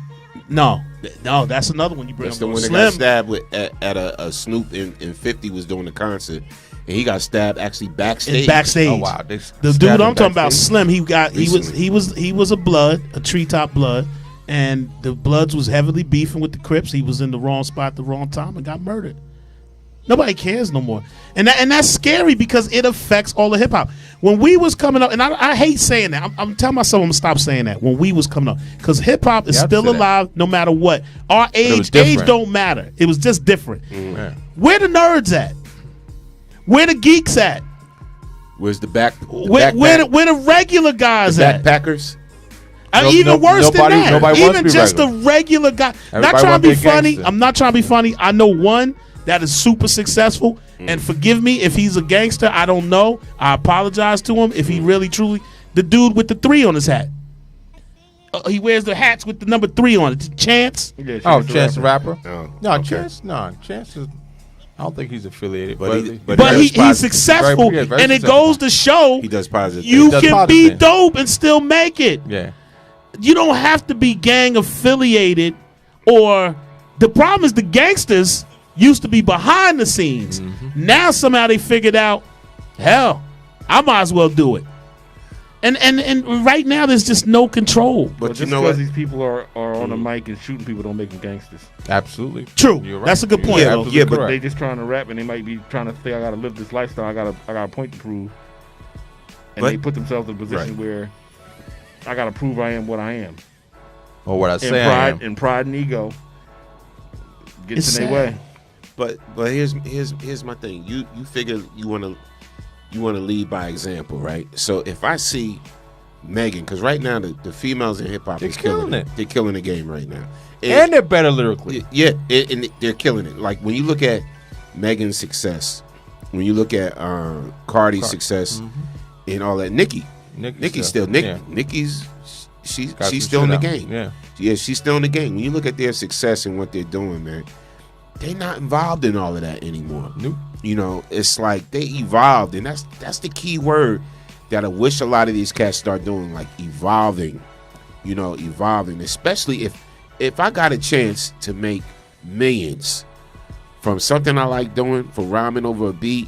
No, that's another one you bring That's up. the one that Slim, got stabbed at a Snoop and 50 was doing the concert, and he got stabbed actually backstage. backstage. Oh wow, The dude I'm talking about, Slim, he was a treetop blood, and the Bloods was heavily beefing with the Crips. He was in the wrong spot at the wrong time and got murdered. Nobody cares no more, and that's scary because it affects all of hip hop. When we was coming up, and I hate saying that. I'm telling myself I'm gonna stop saying that. When we was coming up, because hip hop is still alive no matter what. Our age don't matter. It was just different. Where the nerds at? Where the geeks at? Where's the Where the regular guys at? Backpackers? Even worse than that. Nobody wants to Even be just regular. a regular guy. Everybody Not trying want to to be be a funny. gangster. I'm not trying to be funny. I know one that is super successful. And forgive me if he's a gangster. I don't know. I apologize to him if he really truly. The dude with the 3 on his hat. He wears the hats with the number 3 on it. Chance. Yeah, Chance the Rapper. Oh, No, okay. Chance is. I don't think he's affiliated, But he- But does he's positive. successful, Very and it successful. goes to show He does positive. you does can positive be things. dope and still make it. Yeah. You don't have to be gang affiliated, or the problem is the gangsters used to be behind the scenes. Now somehow they figured out, hell, I might as well do it. And right now there's just no control. But Just you know because what? these people are on the mic and shooting people don't make them gangsters. Absolutely. True. You're right. That's a good point. You're though. absolutely Yeah, but correct. They just trying to rap and they might be trying to say, I gotta live this lifestyle. I got a point to prove. And But- they put themselves in a position where I gotta prove I am what I am. Or what I And say I am. pride and ego gets It's in their sad. way. But here's my thing. You figure you wanna lead by example, right? So if I see Megan, because right now the females in hip hop They're is killing killing it. it. They're killing the game right now, And they're better lyrically. yeah, and they're killing it. Like when you look at Megan's success, when you look at Cardi's success, and all that, Nicki's still yeah. Nicki's she's Got some still in the shit out. game. Yeah. She's still in the game. When you look at their success and what they're doing, man, they're not involved in all of that anymore. Nope. You know, it's like they evolved, and that's the key word that I wish a lot of these cats start doing, like evolving. You know, evolving, especially if I got a chance to make millions from something I like doing, for rhyming over a beat,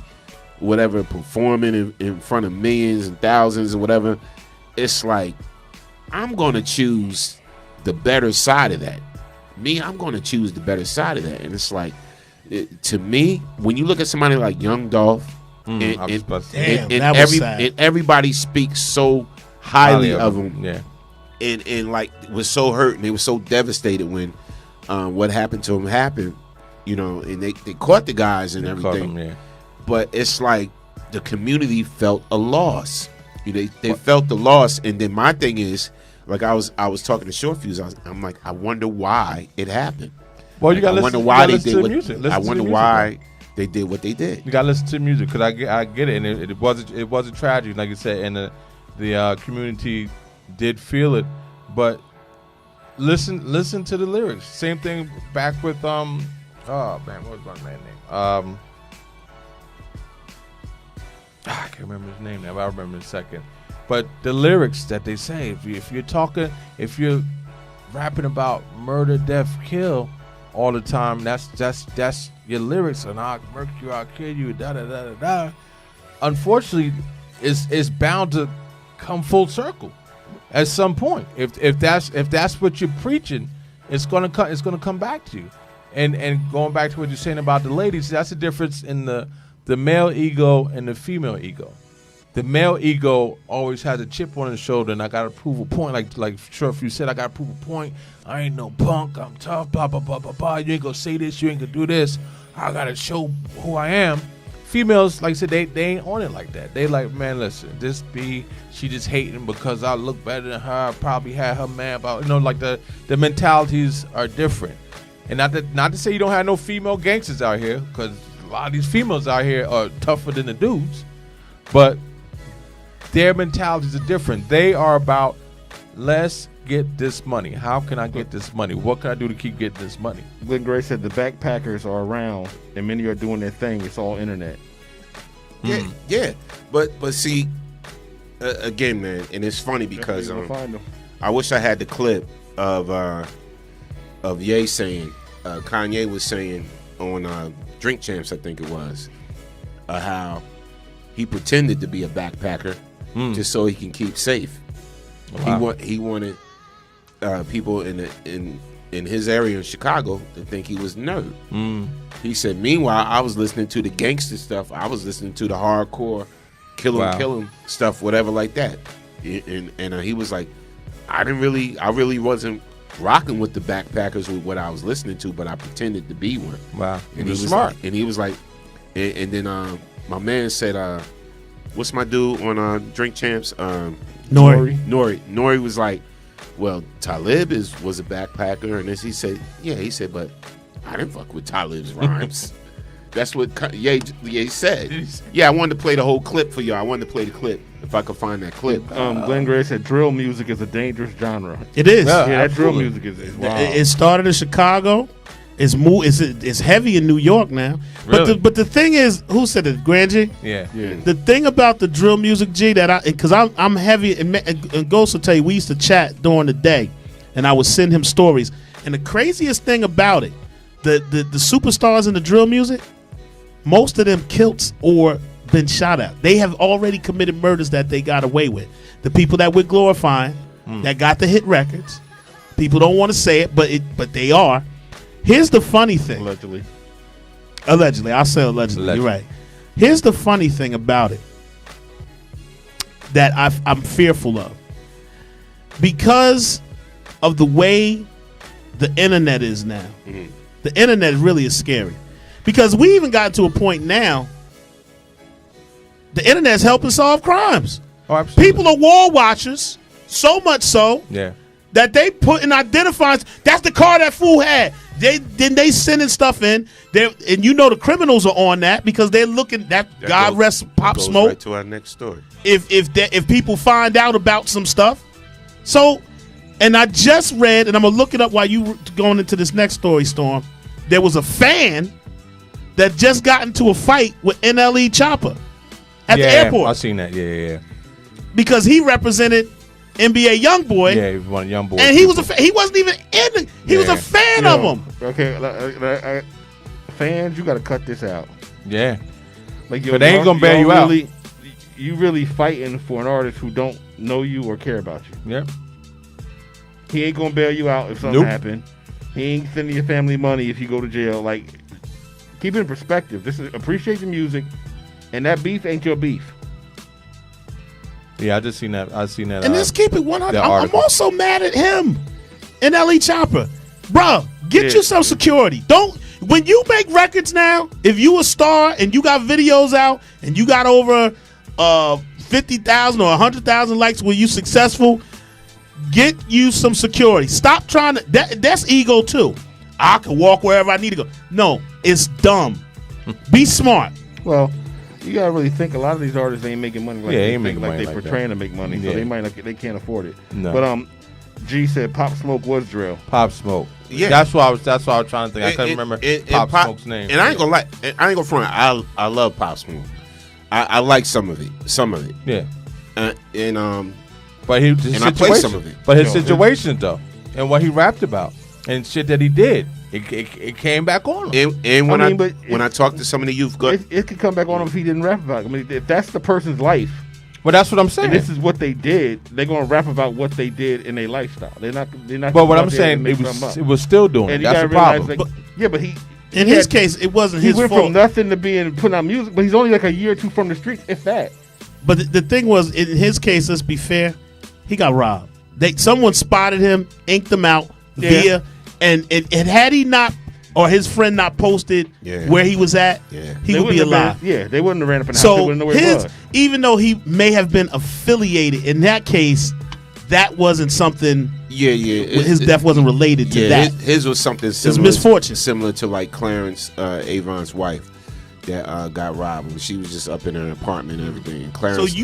whatever, performing in front of millions and thousands and whatever, it's like I'm going to choose the better side of that. I'm going to choose the better side of that. And it's like, to me, when you look at somebody like Young Dolph, and everybody speaks so highly of him, yeah, and like was so hurt, and they were so devastated when what happened to him happened, you know, and they caught the guys and everything. Yeah. But it's like the community felt a loss. They felt the loss, and then my thing is, like I was talking to Short Fuse, I'm like, I wonder why it happened. Well, you got to listen to the music. I wonder why they did what they did. You got to listen to music, because I get it, and it was a tragedy, like you said, and the community did feel it, but listen to the lyrics. Same thing back with oh man, what was my man's name? I can't remember his name now, but I'll remember in a second. But the lyrics that they say, if you're rapping about murder, death, kill all the time, that's your lyrics, and I'll murk you, I'll kill you, da da da da da. Unfortunately, it's bound to come full circle at some point. If that's what you're preaching, it's gonna come back to you. And going back to what you're saying about the ladies, that's the difference in the male ego and the female ego. The male ego always has a chip on his shoulder, and I gotta prove a point. Like Short Fuse said, I gotta prove a point. I ain't no punk. I'm tough. Blah blah blah blah blah. You ain't gonna say this. You ain't gonna do this. I gotta show who I am. Females, like I said, they ain't on it like that. They like, man, listen, she just hating because I look better than her. I probably had her man about, like the mentalities are different. And not to say you don't have no female gangsters out here, because a lot of these females out here are tougher than the dudes, but their mentalities are different. They are about, let's get this money. How can I get this money? What can I do to keep getting this money? Glenn Gray said the backpackers are around and many are doing their thing. It's all internet. Yeah. But see, again, man, and it's funny because I wish I had the clip of Ye saying, Kanye was saying on Drink Champs, I think it was, how he pretended to be a backpacker just so he can keep safe. Wow. He wanted people in his area in Chicago to think he was a nerd. He said, meanwhile, I was listening to the gangster stuff. I was listening to the hardcore kill him stuff, whatever like that. And he was like, I really wasn't rocking with the backpackers with what I was listening to, but I pretended to be one. Wow. And he was smart. And he was like, and then my man said, what's my dude on Drink Champs? Nori was like, well, Talib was a backpacker, and he said, but I didn't fuck with Talib's rhymes. That's what Ye said. Yeah, I wanted to play the whole clip for y'all. I wanted to play the clip if I could find that clip. Glenn Gray said drill music is a dangerous genre. It is. Yeah, that drill music is wild. It started in Chicago. It's heavy in New York now. Really? But the thing is, who said it? Grand G? Yeah. The thing about the drill music, G, that because I'm heavy, and Ghost will tell you, we used to chat during the day, and I would send him stories. And the craziest thing about it, the superstars in the drill music, most of them killed or been shot at. They have already committed murders that they got away with. The people that we're glorifying, that got the hit records, people don't want to say it, but they are. Here's the funny thing. Allegedly. I'll say allegedly. You're right. Here's the funny thing about it that I'm fearful of. Because of the way the internet is now, the internet really is scary. Because we even got to a point now, the internet's helping solve crimes. Oh, absolutely. People are wall watchers So much so Yeah. that they put in identifiers. That's the car that fool had. They sending stuff in. And you know the criminals are on that because they're looking. That God rest Pop goes Smoke. Right to our next story. If people find out about some stuff, so. And I just read, and I'm gonna look it up while you going into this next story, Storm. There was a fan that just got into a fight with NLE Chopper at the airport. I seen that. Yeah. Because he represented NBA YoungBoy. Yeah, he was one of young boys. And he was he wasn't even in the, he was a fan of him. Okay, fans, you got to cut this out. Yeah. Like, But they ain't gonna bail you out. You really fighting for an artist who don't know you or care about you. Yep. He ain't gonna bail you out if something happen. He ain't sending your family money if you go to jail. Like, keep it in perspective. This is appreciate the music, and that beef ain't your beef. Yeah, I just seen that. I seen that. And let's keep it 100. I'm article. also mad at him. NLE Chopper. Bruh, get you some security. Don't when you make records now, if you a star and you got videos out and you got over 50,000 or 100,000 likes when you successful, get you some security. Stop trying to that's ego too. I can walk wherever I need to go. No, it's dumb. Be smart. Well, you gotta really think. A lot of these artists ain't making money like they ain't making money they like portraying that. to make money, Yeah. so they might not. They can't afford it. No. But G said Pop Smoke was drill. Pop Smoke. Yeah. That's what I was trying to think. I couldn't remember Pop Smoke's name. And I ain't gonna lie. I ain't gonna front. I love Pop Smoke. I like some of it. Yeah. But his and I play some of it. But his situations though, and what he rapped about, and shit that he did, it came back on him. And when I talk to some of the youth, it could come back on him if he didn't rap about it. I mean, if that's the person's life, Well, that's what I'm saying. and this is what they did, they're gonna rap about what they did in their lifestyle. They're not. But what I'm saying, it was still doing it. And That's the problem. But he. In his case, it wasn't He his went fault. from nothing to being putting out music, but he's only like a year or two from the streets, if that. But the thing was, in his case, let's be fair, he got robbed. Someone spotted him, inked him out via, and had he not, or his friend not posted where he was at, he would be alive. They wouldn't have ran up in the house. So They wouldn't know where he was. even though he may have been affiliated, in that case, that wasn't something. His death wasn't related to that. His was something similar. His misfortune, similar to like Clarence Avon's wife that got robbed. She was just up in her apartment and everything. And Clarence,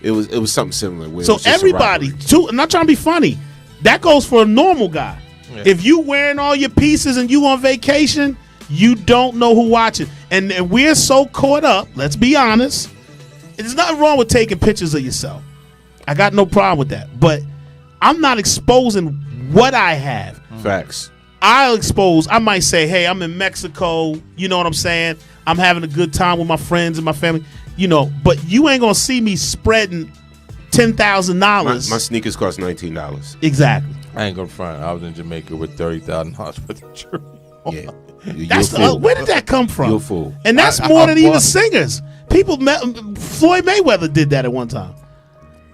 it was something similar. Where so everybody, too, I'm not trying to be funny. That goes for a normal guy. Yeah. If you wearing all your pieces and you on vacation, you don't know who watching. And we're so caught up. Let's be honest. There's nothing wrong with taking pictures of yourself. I got no problem with that. But I'm not exposing what I have. Facts. I might say, hey, I'm in Mexico. You know what I'm saying? I'm having a good time with my friends and my family. You know, but you ain't gonna see me spreading $10,000. My sneakers cost $19. Exactly. I ain't gonna front. I was in Jamaica with $30,000 for the jury. Yeah. Where did that come from? You're a fool. And that's more than even singers. Floyd Mayweather did that at one time.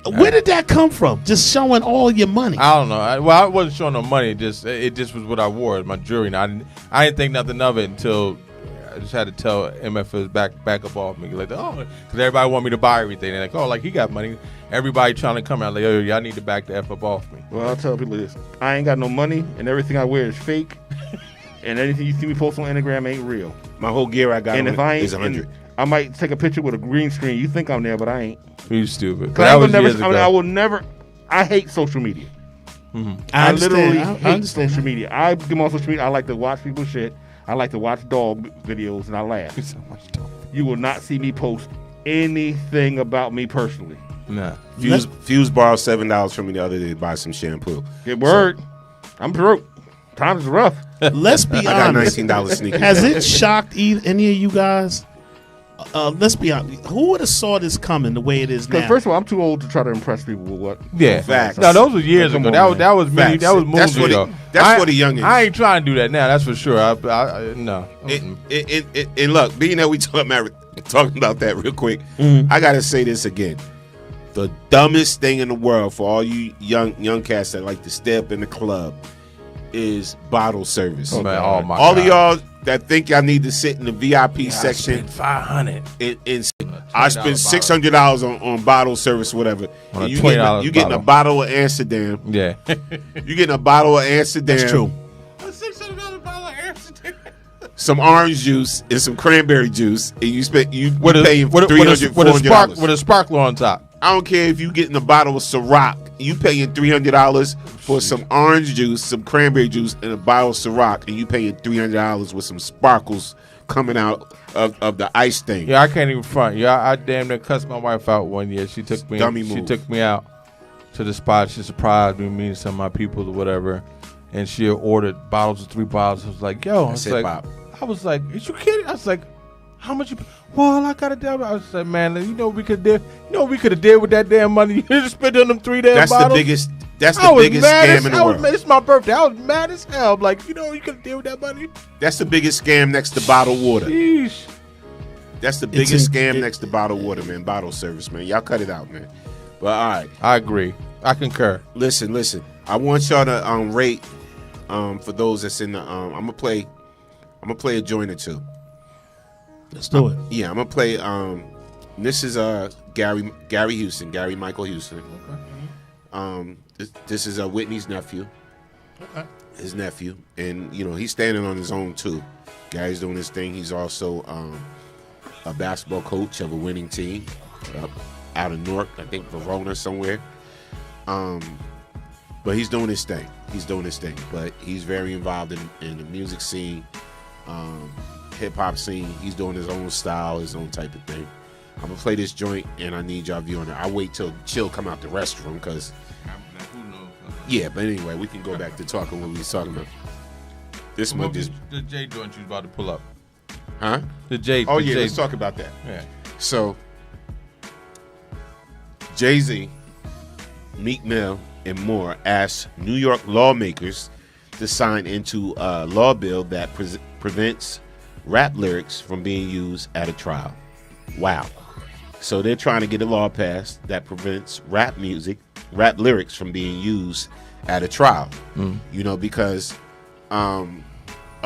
Where did that come from? Just showing all your money. I don't know. I wasn't showing no money. It just was what I wore. My jewelry. And I didn't think nothing of it until I just had to tell MFers back up off me. Like, because everybody want me to buy everything. They're like, oh, like he got money. Everybody trying to come out. Like, oh, y'all need to back the F up off me. Well, I'll tell people this. I ain't got no money, and everything I wear is fake. And anything you see me post on Instagram ain't real. My whole gear I got and if I ain't, is 100. I might take a picture with a green screen. You think I'm there, but I ain't. You stupid. I will never. I hate social media. Mm-hmm. I literally hate social media. I get on social media. I like to watch people's shit. I like to watch dog videos, and I laugh. You will not see me post anything about me personally. Nah. Fuse borrowed $7 from me the other day to buy some shampoo. Get word. I'm broke. Times is rough. Let's be honest. I got $19 sneakers. Has it shocked any of you guys? Let's be honest. Who would have saw this coming the way it is now? First of all, I'm too old to try to impress people with what. Yeah, facts. No, those were years ago. That was me. That was movies ago. That's for the youngins. I ain't trying to do that now. That's for sure. No. And look, being that we talking about that real quick, I gotta say this again. The dumbest thing in the world for all you young cats that like to stay up in the club is bottle service. Oh, man, oh my All God. of y'all that think y'all need to sit in the VIP section, $500. I spend $600 on bottle service, whatever. On And a you $20 getting a bottle of Amsterdam. Yeah. You getting a bottle of Amsterdam. That's true. $600 bottle of Amsterdam. Some orange juice and some cranberry juice, and you With paying with $300, $400. with a sparkler on top. I don't care if you getting a bottle of Ciroc. You paying $300 for some orange juice, some cranberry juice, and a bottle of Ciroc, and you paying $300 with some sparkles coming out of the ice thing. Yeah, I can't even front. Yeah, I damn near cussed my wife out one year. She took me. Dummy She move. took me out to the spot. She surprised me, meeting some of my people or whatever, and she had ordered bottles of 3 bottles. I was like, yo, That's it, Bob. I was like, is you kidding? I was like, how much? Well, I got a damn. I was like, man, you know what we could do. You know what we could have did with that damn money. You just spent on them 3 damn That's bottles. the biggest. That's the biggest scam in the world. It's my birthday. I was mad as hell. I'm like, you know what you could have did with that money. That's the biggest scam next to bottled water. Sheesh. That's the biggest scam next to bottled water, man. Bottle service, man. Y'all cut it out, man. But all right, I agree. I concur. listen. I want y'all to rate for those that's in the. I'm gonna play a joint or two. Let's do it. Yeah, I'm gonna play. This is Gary Houston, Gary Michael Houston. This is Whitney's nephew. Okay. His nephew, and you know he's standing on his own too. Gary's doing his thing. He's also a basketball coach of a winning team out of Newark, I think Verona somewhere. But he's doing his thing. But he's very involved in the music scene, hip hop scene. He's doing his own style, his own type of thing. I'm gonna play this joint, and I need y'all view on it. I wait till Chill come out the restroom because. Yeah, but anyway, we can go back to talking what we was talking about. This one just the J joint you about to pull up. huh? The J. Oh the yeah, J. let's talk about that. Yeah. So Jay-Z, Meek Mill, and more asked New York lawmakers to sign into a law bill that prevents rap lyrics from being used at a trial. Wow. So they're trying to get a law passed that prevents rap lyrics from being used at a trial. You know, because a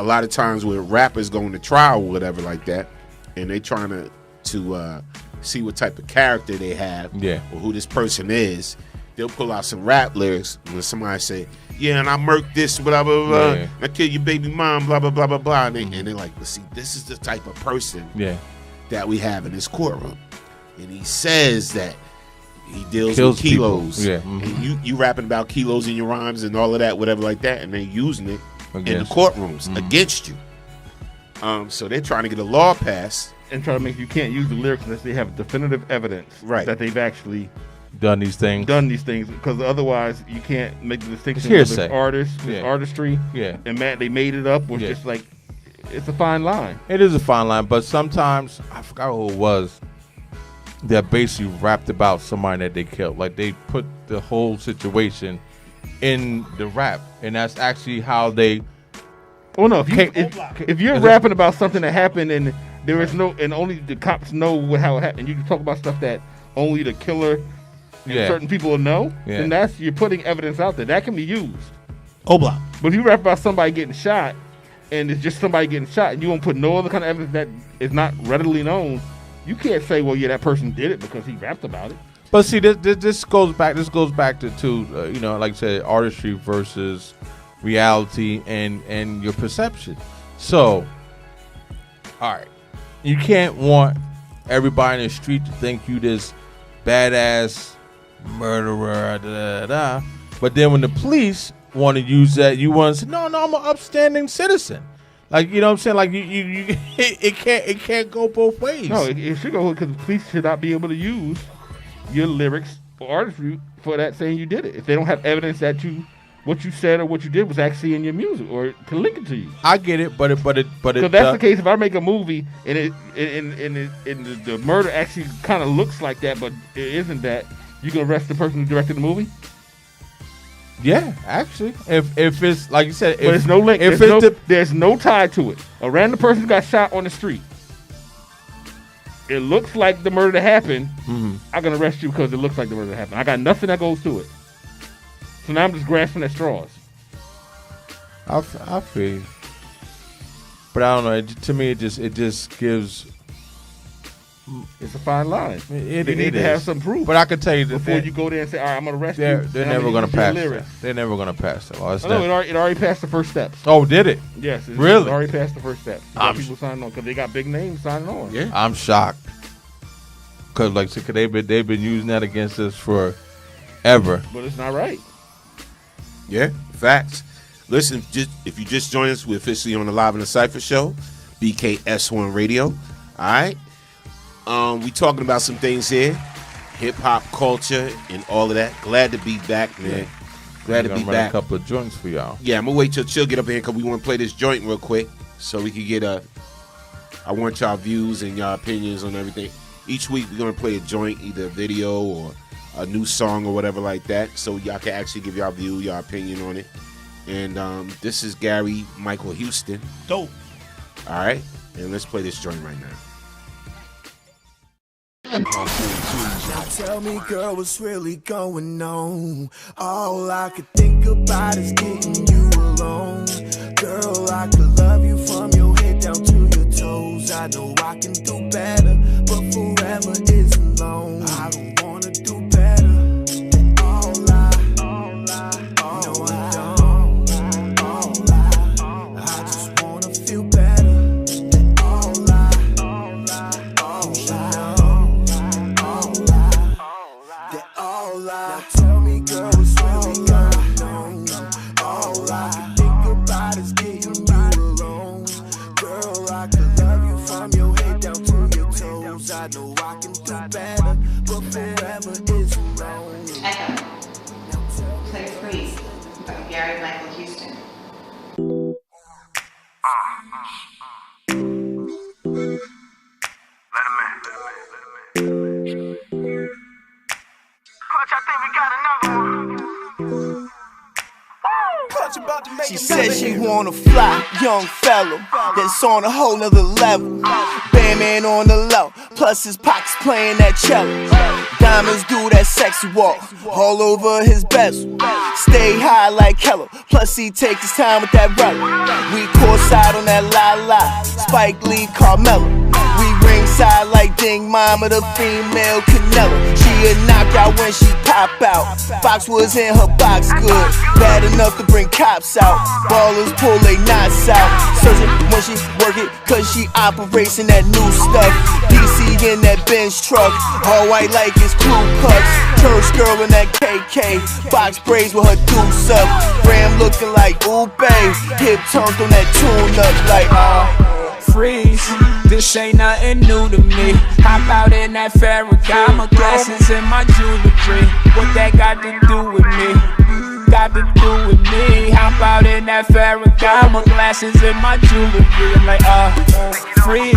lot of times when rappers going to trial or whatever like that, and they trying to see what type of character they have, or who this person is, they'll pull out some rap lyrics when somebody say, yeah, and I murked this, blah, blah, blah, Yeah. I killed your baby mom, blah, blah, blah, blah, blah. And they're like, well, see, this is the type of person that we have in this courtroom. And he says that he deals with kilos. People. Yeah. And you rapping about kilos in your rhymes and all of that, whatever like that, and they're using it in the courtrooms against you. So they're trying to get a law passed. And try to make you can't use the lyrics unless they have definitive evidence that they've actually done these things. Because otherwise you can't make the distinction It's of hearsay. artistry. Yeah. And they made it up was just like it's a fine line. It is a fine line, but sometimes I forgot who it was that basically rapped about somebody that they killed. Like they put the whole situation in the rap, and that's actually how they. Oh no! If you're rapping about something that happened and there is no, and only the cops know how it happened, you can talk about stuff that only the killer and certain people will know, then you're putting evidence out there that can be used. Block. But if you rap about somebody getting shot, and it's just somebody getting shot, and you won't put no other kind of evidence that is not readily known, you can't say, well, yeah, that person did it because he rapped about it. But see, this goes back. This goes back to you know, like I said, artistry versus reality and your perception. So, all right, you can't want everybody in the street to think you this badass murderer, da, da, da. But then when the police want to use that, you want to say, no, I'm an upstanding citizen. Like, you know what I'm saying? Like you it can't go both ways. No, it should go because the police should not be able to use your lyrics or artistry for that saying you did it if they don't have evidence that what you said or what you did was actually in your music or to link it to you. I get it, but if that's the case, if I make a movie and the murder actually kind of looks like that, but it isn't that, you can arrest the person who directed the movie. Yeah, actually, if it's like you said, but there's no link. There's no tie to it. A random person got shot on the street. It looks like the murder that happened. Mm-hmm. I'm gonna arrest you because it looks like the murder that happened. I got nothing that goes to it. So now I'm just grasping at straws. I feel you. But I don't know. To me, it just gives. It's a fine line. They need to have some proof. But I can tell you that before you go there and say, "All right, I'm gonna arrest you." They're never gonna pass that. They're never gonna pass that law. No, it already passed the first steps. Oh, did it? Yes, it really? already passed the first step. People signing on because they got big names signing on. Yeah, I'm shocked because they've been using that against us forever. But it's not right. Yeah, facts. Listen, if you just joined us, we're officially on the Live in the Cypher show, BKS1 Radio. All right. We talking about some things here, hip hop culture and all of that. Glad to be back, man. Glad to be back. A couple of joints for y'all. Yeah, I'm gonna wait till Chill get up here because we want to play this joint real quick so we can get I want y'all views and y'all opinions on everything. Each week we're gonna play a joint, either a video or a new song or whatever like that, so y'all can actually give y'all view, y'all opinion on it. And this is Gary Michael Houston. Dope. All right, and let's play this joint right now. Now tell me, girl, what's really going on? All I could think about is getting you alone. Girl, I could love you from your head down to your toes. I know I can do better, but forever isn't long. I don't wanna do better. All I just wanna feel better. Now tell me, girl, what's really going on? All I can think about is getting you alone. Girl, I could love you from your head down to your toes. I know I can do better, but forever isn't long. Echo. Play Freeze by Gary Michael Houston. She said she wanna fly, young fella that's on a whole nother level. Bandman on the low, plus his pockets playing that cello. Diamonds do that sexy walk, all over his bezel. Stay high like Keller, plus he takes his time with that rubber. We courtside on that la-la, Spike Lee, Carmelo. We ringside like Ding Mama, the female Canelo. She a knockout when she pop out. Fox was in her box good, bad enough to bring cops out. Ballers pull they knots out. Searching when she work it, cause she operates in that new stuff. DC in that Benz truck, all white like it's Ku Klux. Church girl in that KK, box braids with her deuce up. Ram looking like ooh babe, hip turned on that tune up like freeze. This ain't nothing new to me. Hop out in that Ferragamo, glasses and my jewelry. What that got to do with me? Got to do with me. Hop out in that Ferragamo, glasses and my jewelry. I'm like, freeze.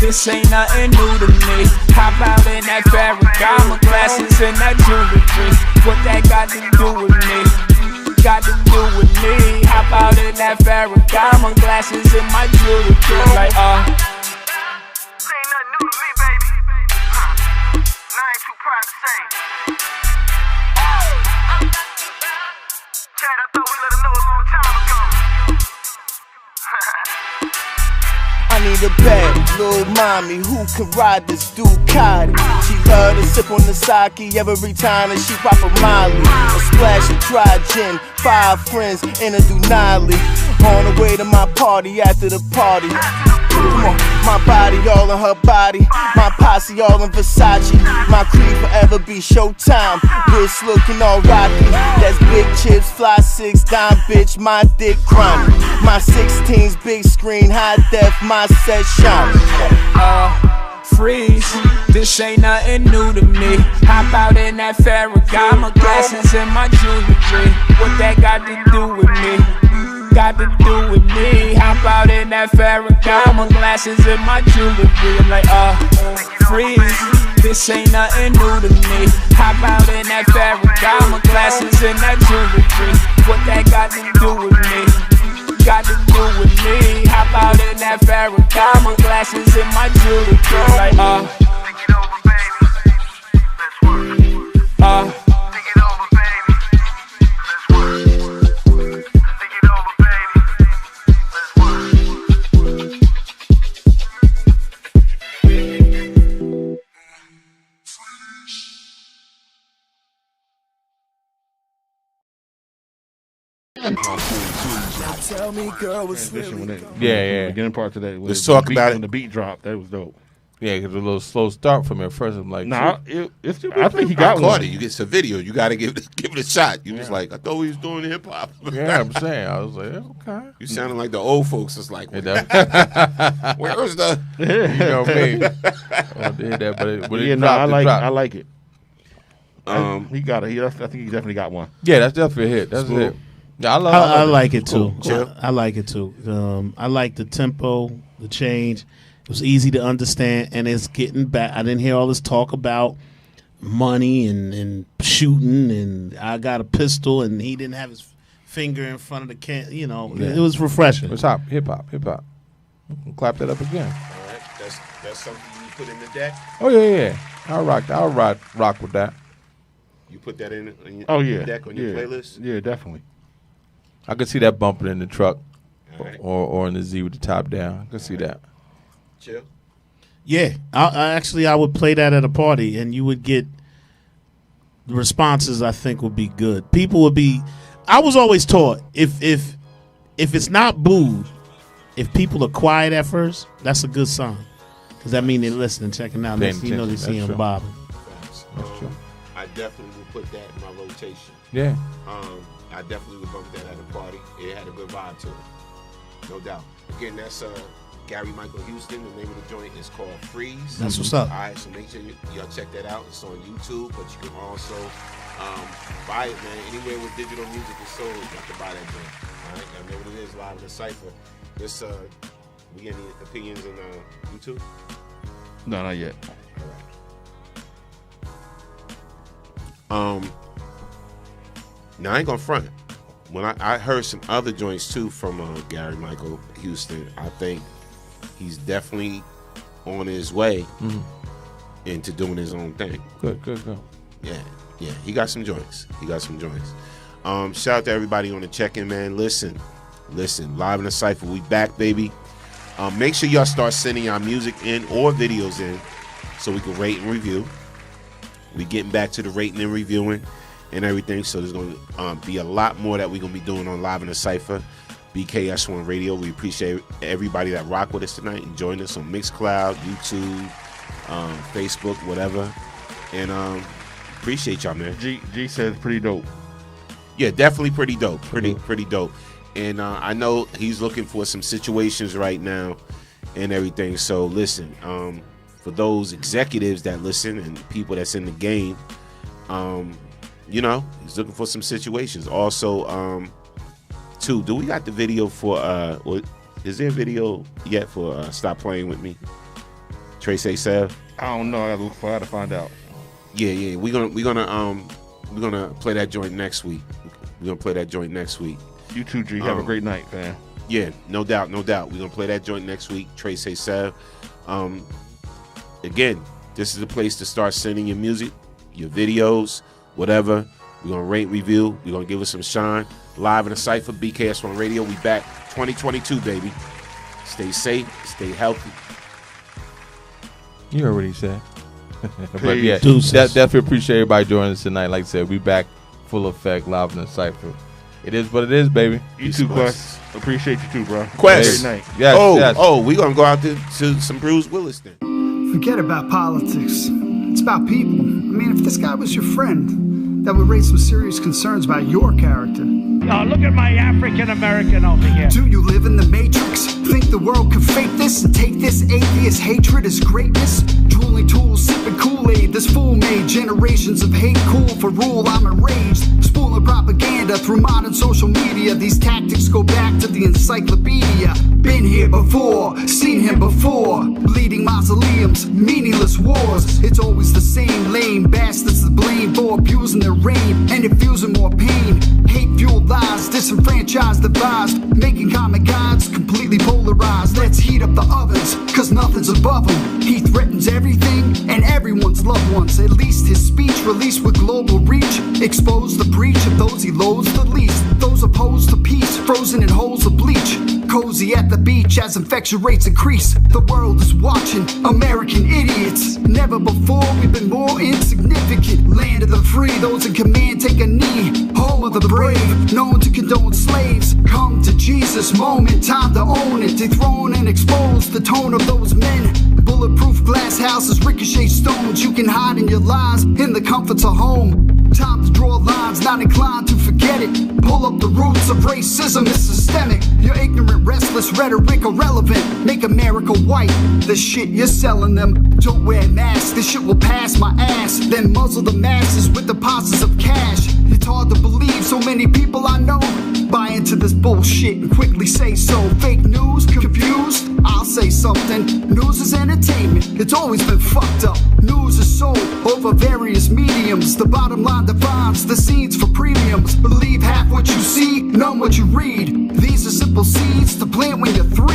This ain't nothing new to me. Hop out in that Ferragamo, glasses and that jewelry. What that got to do with me? Got to do with me. Hop out in that Ferragamo, glasses and my jewelry. Like, this ain't nothing new to me, baby. And I ain't too proud to say. Chad, I thought we let her know a long time ago. I need a bad little mommy who can ride this Ducati. She love to sip on the sake every time that she pop a Molly. A splash of dry gin, 5 friends in a Denali. On the way to my party after the party. Come on, my body all in her body, my posse all in Versace. My creed forever be Showtime, wrist looking all rocky. That's big chips, fly 6 dime, bitch, my dick grimy. My 16's big screen, high def, my set shine. Freeze. This ain't nothing new to me. Hop out in that Ferragamo, glasses and my jewelry. What that got to do with me? Got to do with me. Hop out in that Ferragamo, glasses and my jewelry. I'm like, freeze. This ain't nothing new to me. Hop out in that Ferragamo, glasses and that jewelry. What that got to do with me? Got to do with me. Hop out in that Ferragamo, glasses and my jewelry. Like, think it over, baby. Let's work. Think it over, baby. Let's work. Think it over, baby. Tell me, girl, what's Transition when Yeah. Beginning part to that. Let's talk about it. When the beat dropped, that was dope. Yeah, because a little slow start for me at first. I'm like, Nah, I think he got I one. caught it. You get some video. You got to give it a shot. You just like, I thought we was doing hip hop. yeah, I'm saying. I was like, okay. You sounding like the old folks. It's like, It where's does. the? You know me. I did that, but it Yeah, no, dropped, I like it. He got it. I think he definitely got one. Yeah, that's definitely a hit. That's a hit. Yeah, I like it too. Chill. I like it too. I like the tempo, the change. It was easy to understand, and it's getting back. I didn't hear all this talk about money and shooting, and I got a pistol, and he didn't have his finger in front of the can. You know, Yeah. it was refreshing. It's hip hop. Clap that up again. All right, that's something you put in the deck. Oh yeah. I'll rock with that. You put that in Oh your yeah, deck on your playlist. Yeah, definitely. I could see that bumping in the truck, All right. or in the Z with the top down. I could see that. Chill. Yeah, I would play that at a party, and you would get the responses. I think would be good. People would be. I was always taught if it's not booed, if people are quiet at first, that's a good sign, because that means they're listening, checking out. Next thing you know, they see him bobbing. That's true. I definitely would put that in my rotation. Yeah. I definitely would bump that at a party. It had a good vibe to it, no doubt. Again, that's Gary Michael Houston. The name of the joint is called Freeze. That's what's up. All right, so make sure y'all check that out. It's on YouTube, but you can also buy it, man. Anywhere with digital music is sold, you have to buy that joint. All right, I know what it is, live in the CIPHER. This, we get any opinions on YouTube? No, not yet. Now I ain't gonna front. When I heard some other joints too from Gary Michael Houston, I think he's definitely on his way into doing his own thing. Good. Yeah, he got some joints. Shout out to everybody on the check-in, man. Listen, live in the CIPHER, we back, baby. Make sure y'all start sending y'all music in or videos in so we can rate and review. We getting back to the rating and reviewing and everything, so there's going to be a lot more that we're going to be doing on Live in the CIPHER, BKS1 Radio. We appreciate everybody that rock with us tonight and join us on Mixcloud, YouTube, Facebook, whatever. And appreciate y'all, man. G says pretty dope. Yeah, definitely pretty dope. Pretty dope. And I know he's looking for some situations right now and everything. So listen, for those executives that listen and people that's in the game, you know, he's looking for some situations. Also, too, do we got the video for is there a video yet for Stop Playing With Me? Trace A. Sev? I don't know. I gotta look for her to find out. Yeah. We're gonna play that joint next week. You too, G. Have a great night, fam. Yeah, no doubt. We're gonna play that joint next week. Trace A. Sev. Again, this is the place to start sending your music, your videos, whatever. We're gonna rate, review. We're gonna give it some shine. Live in the CIPHER, BKS1 Radio. We back 2022, baby. Stay safe, stay healthy. You heard what he said. But Peace. yeah, definitely appreciate everybody joining us tonight. Like I said, we back full effect, Live in the CIPHER. It is what it is, baby. You too, Quest. Appreciate you too, bro. Quest. Great night. Yes. We gonna go out to some Bruce Willis then. Forget about politics. It's about people. I mean, if this guy was your friend, that would raise some serious concerns about your character. Oh, look at my African-American over here. Do you live in the Matrix? Think the world could fake this and take this atheist hatred as greatness? Drooling tools, sipping Kool-Aid, this fool made generations of hate cool for rule. I'm enraged, spooling propaganda through modern social media. These tactics go back to the encyclopedia. Been here before, seen him before. Bleeding mausoleums, meaningless wars. It's always the same lame bastards to blame for abusing their reign and infusing more pain. Hate-fueled lies, disenfranchised, devised, making common gods completely polarized. Let's heat up the ovens, cause nothing's above him. He threatens everything and everyone's loved ones. At least his speech released with global reach exposed the breach of those he loathes the least. Those opposed to peace, frozen in holes of bleach. Cozy at the beach as infection rates increase. The world is watching, American idiots. Never before we've been more insignificant. Land of the free, those in command take a knee. Home of for the brave, known to condone slaves. Come to Jesus moment, time to own it. Dethrone and expose the tone of those men. Bulletproof glass houses, ricochet stones. You can hide in your lies in the comforts of home. Time to draw lines, not inclined to forget it. Pull up the roots of racism, it's systemic. Your ignorant, restless rhetoric irrelevant. Make America white, the shit you're selling them. Don't wear masks, this shit will pass my ass. Then muzzle the masses with deposits of cash. It's hard to believe so many people I know buy into this bullshit and quickly say so. Fake news, confused? I'll say something. News is entertainment, it's always been fucked up. News is sold over various mediums. The bottom line defines the scenes for premiums. Believe half what you see, none what you read. These are simple seeds to plant when you're 3.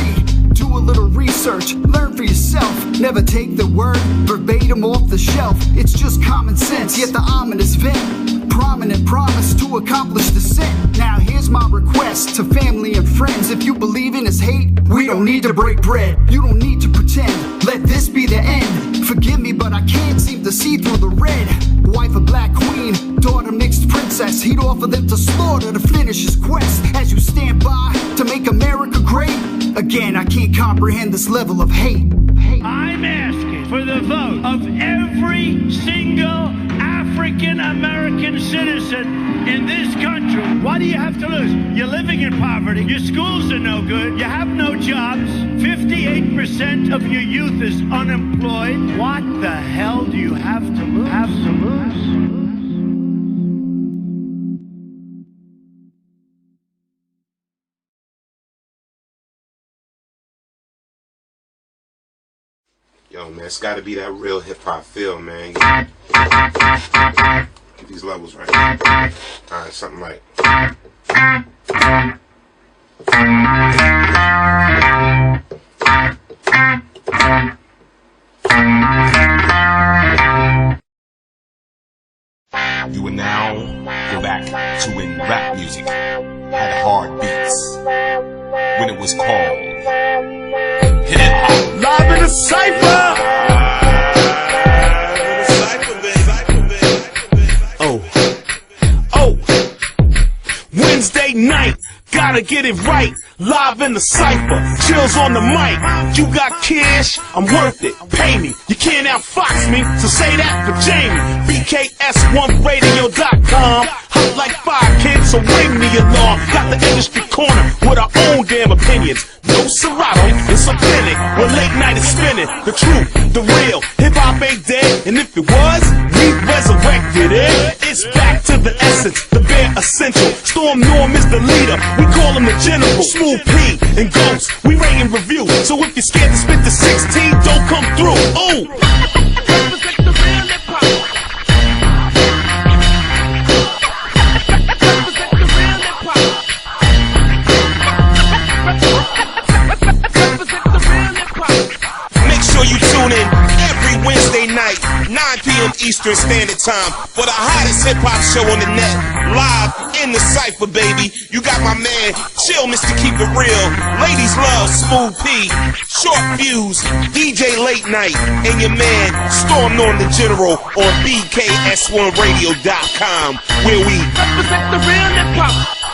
Do a little research, learn for yourself. Never take the word verbatim off the shelf. It's just common sense, yet the ominous vent. Prominent promise to accomplish descent. Now here's my request to family and friends. If you believe in his hate, we don't need to break bread. You don't need to pretend, let this be the end. Forgive me, but I can't seem to see through the red. Wife a black queen, daughter mixed princess. He'd offer them to slaughter to finish his quest. As you stand by to make America great, again I can't comprehend this level of hate. I'm asking for the vote of every single African American citizen in this country. What do you have to lose? You're living in poverty. Your schools are no good. You have no jobs. 58% of your youth is unemployed. What the hell do you have to lose? Yo, man, it's got to be that real hip-hop feel, man. Get these levels right. All right, something like... You will now go back to when rap music had hard beats, when it was called hip-hop. Live in the CIPHER! Wednesday night, gotta get it right. Live in the CIPHER, chills on the mic. You got cash, I'm worth it, pay me. You can't outfox me, so say that for Jamie. BKS1Radio.com. Hot like fire, kids, so ring the alarm. Got the industry corner with our own damn opinions. No Serato, it's authentic. When late night is spinning, the truth, the real. Hip-hop ain't dead, and if it was, we resurrected it. It's back to the essence, the bare essential. Storm Norm is the leader, we call him the general. Smooth P and Ghost, we rate and review. So if you're scared to spit the 16, don't come through. Ooh! Represent the real hip-hop. Represent the real hip-hop. Represent the real hip-hop. Make sure you tune in every Wednesday night, 9 p.m. Eastern Standard Time, for the hottest hip-hop show on the net, live in the CIPHER, baby. You got my man, Chill Mr. Keep It Real, Ladies Love, Smooth P, Short Fuse, DJ Late Night, and your man, Storm Norm the General, on BKS1Radio.com, where we represent the real hip-hop.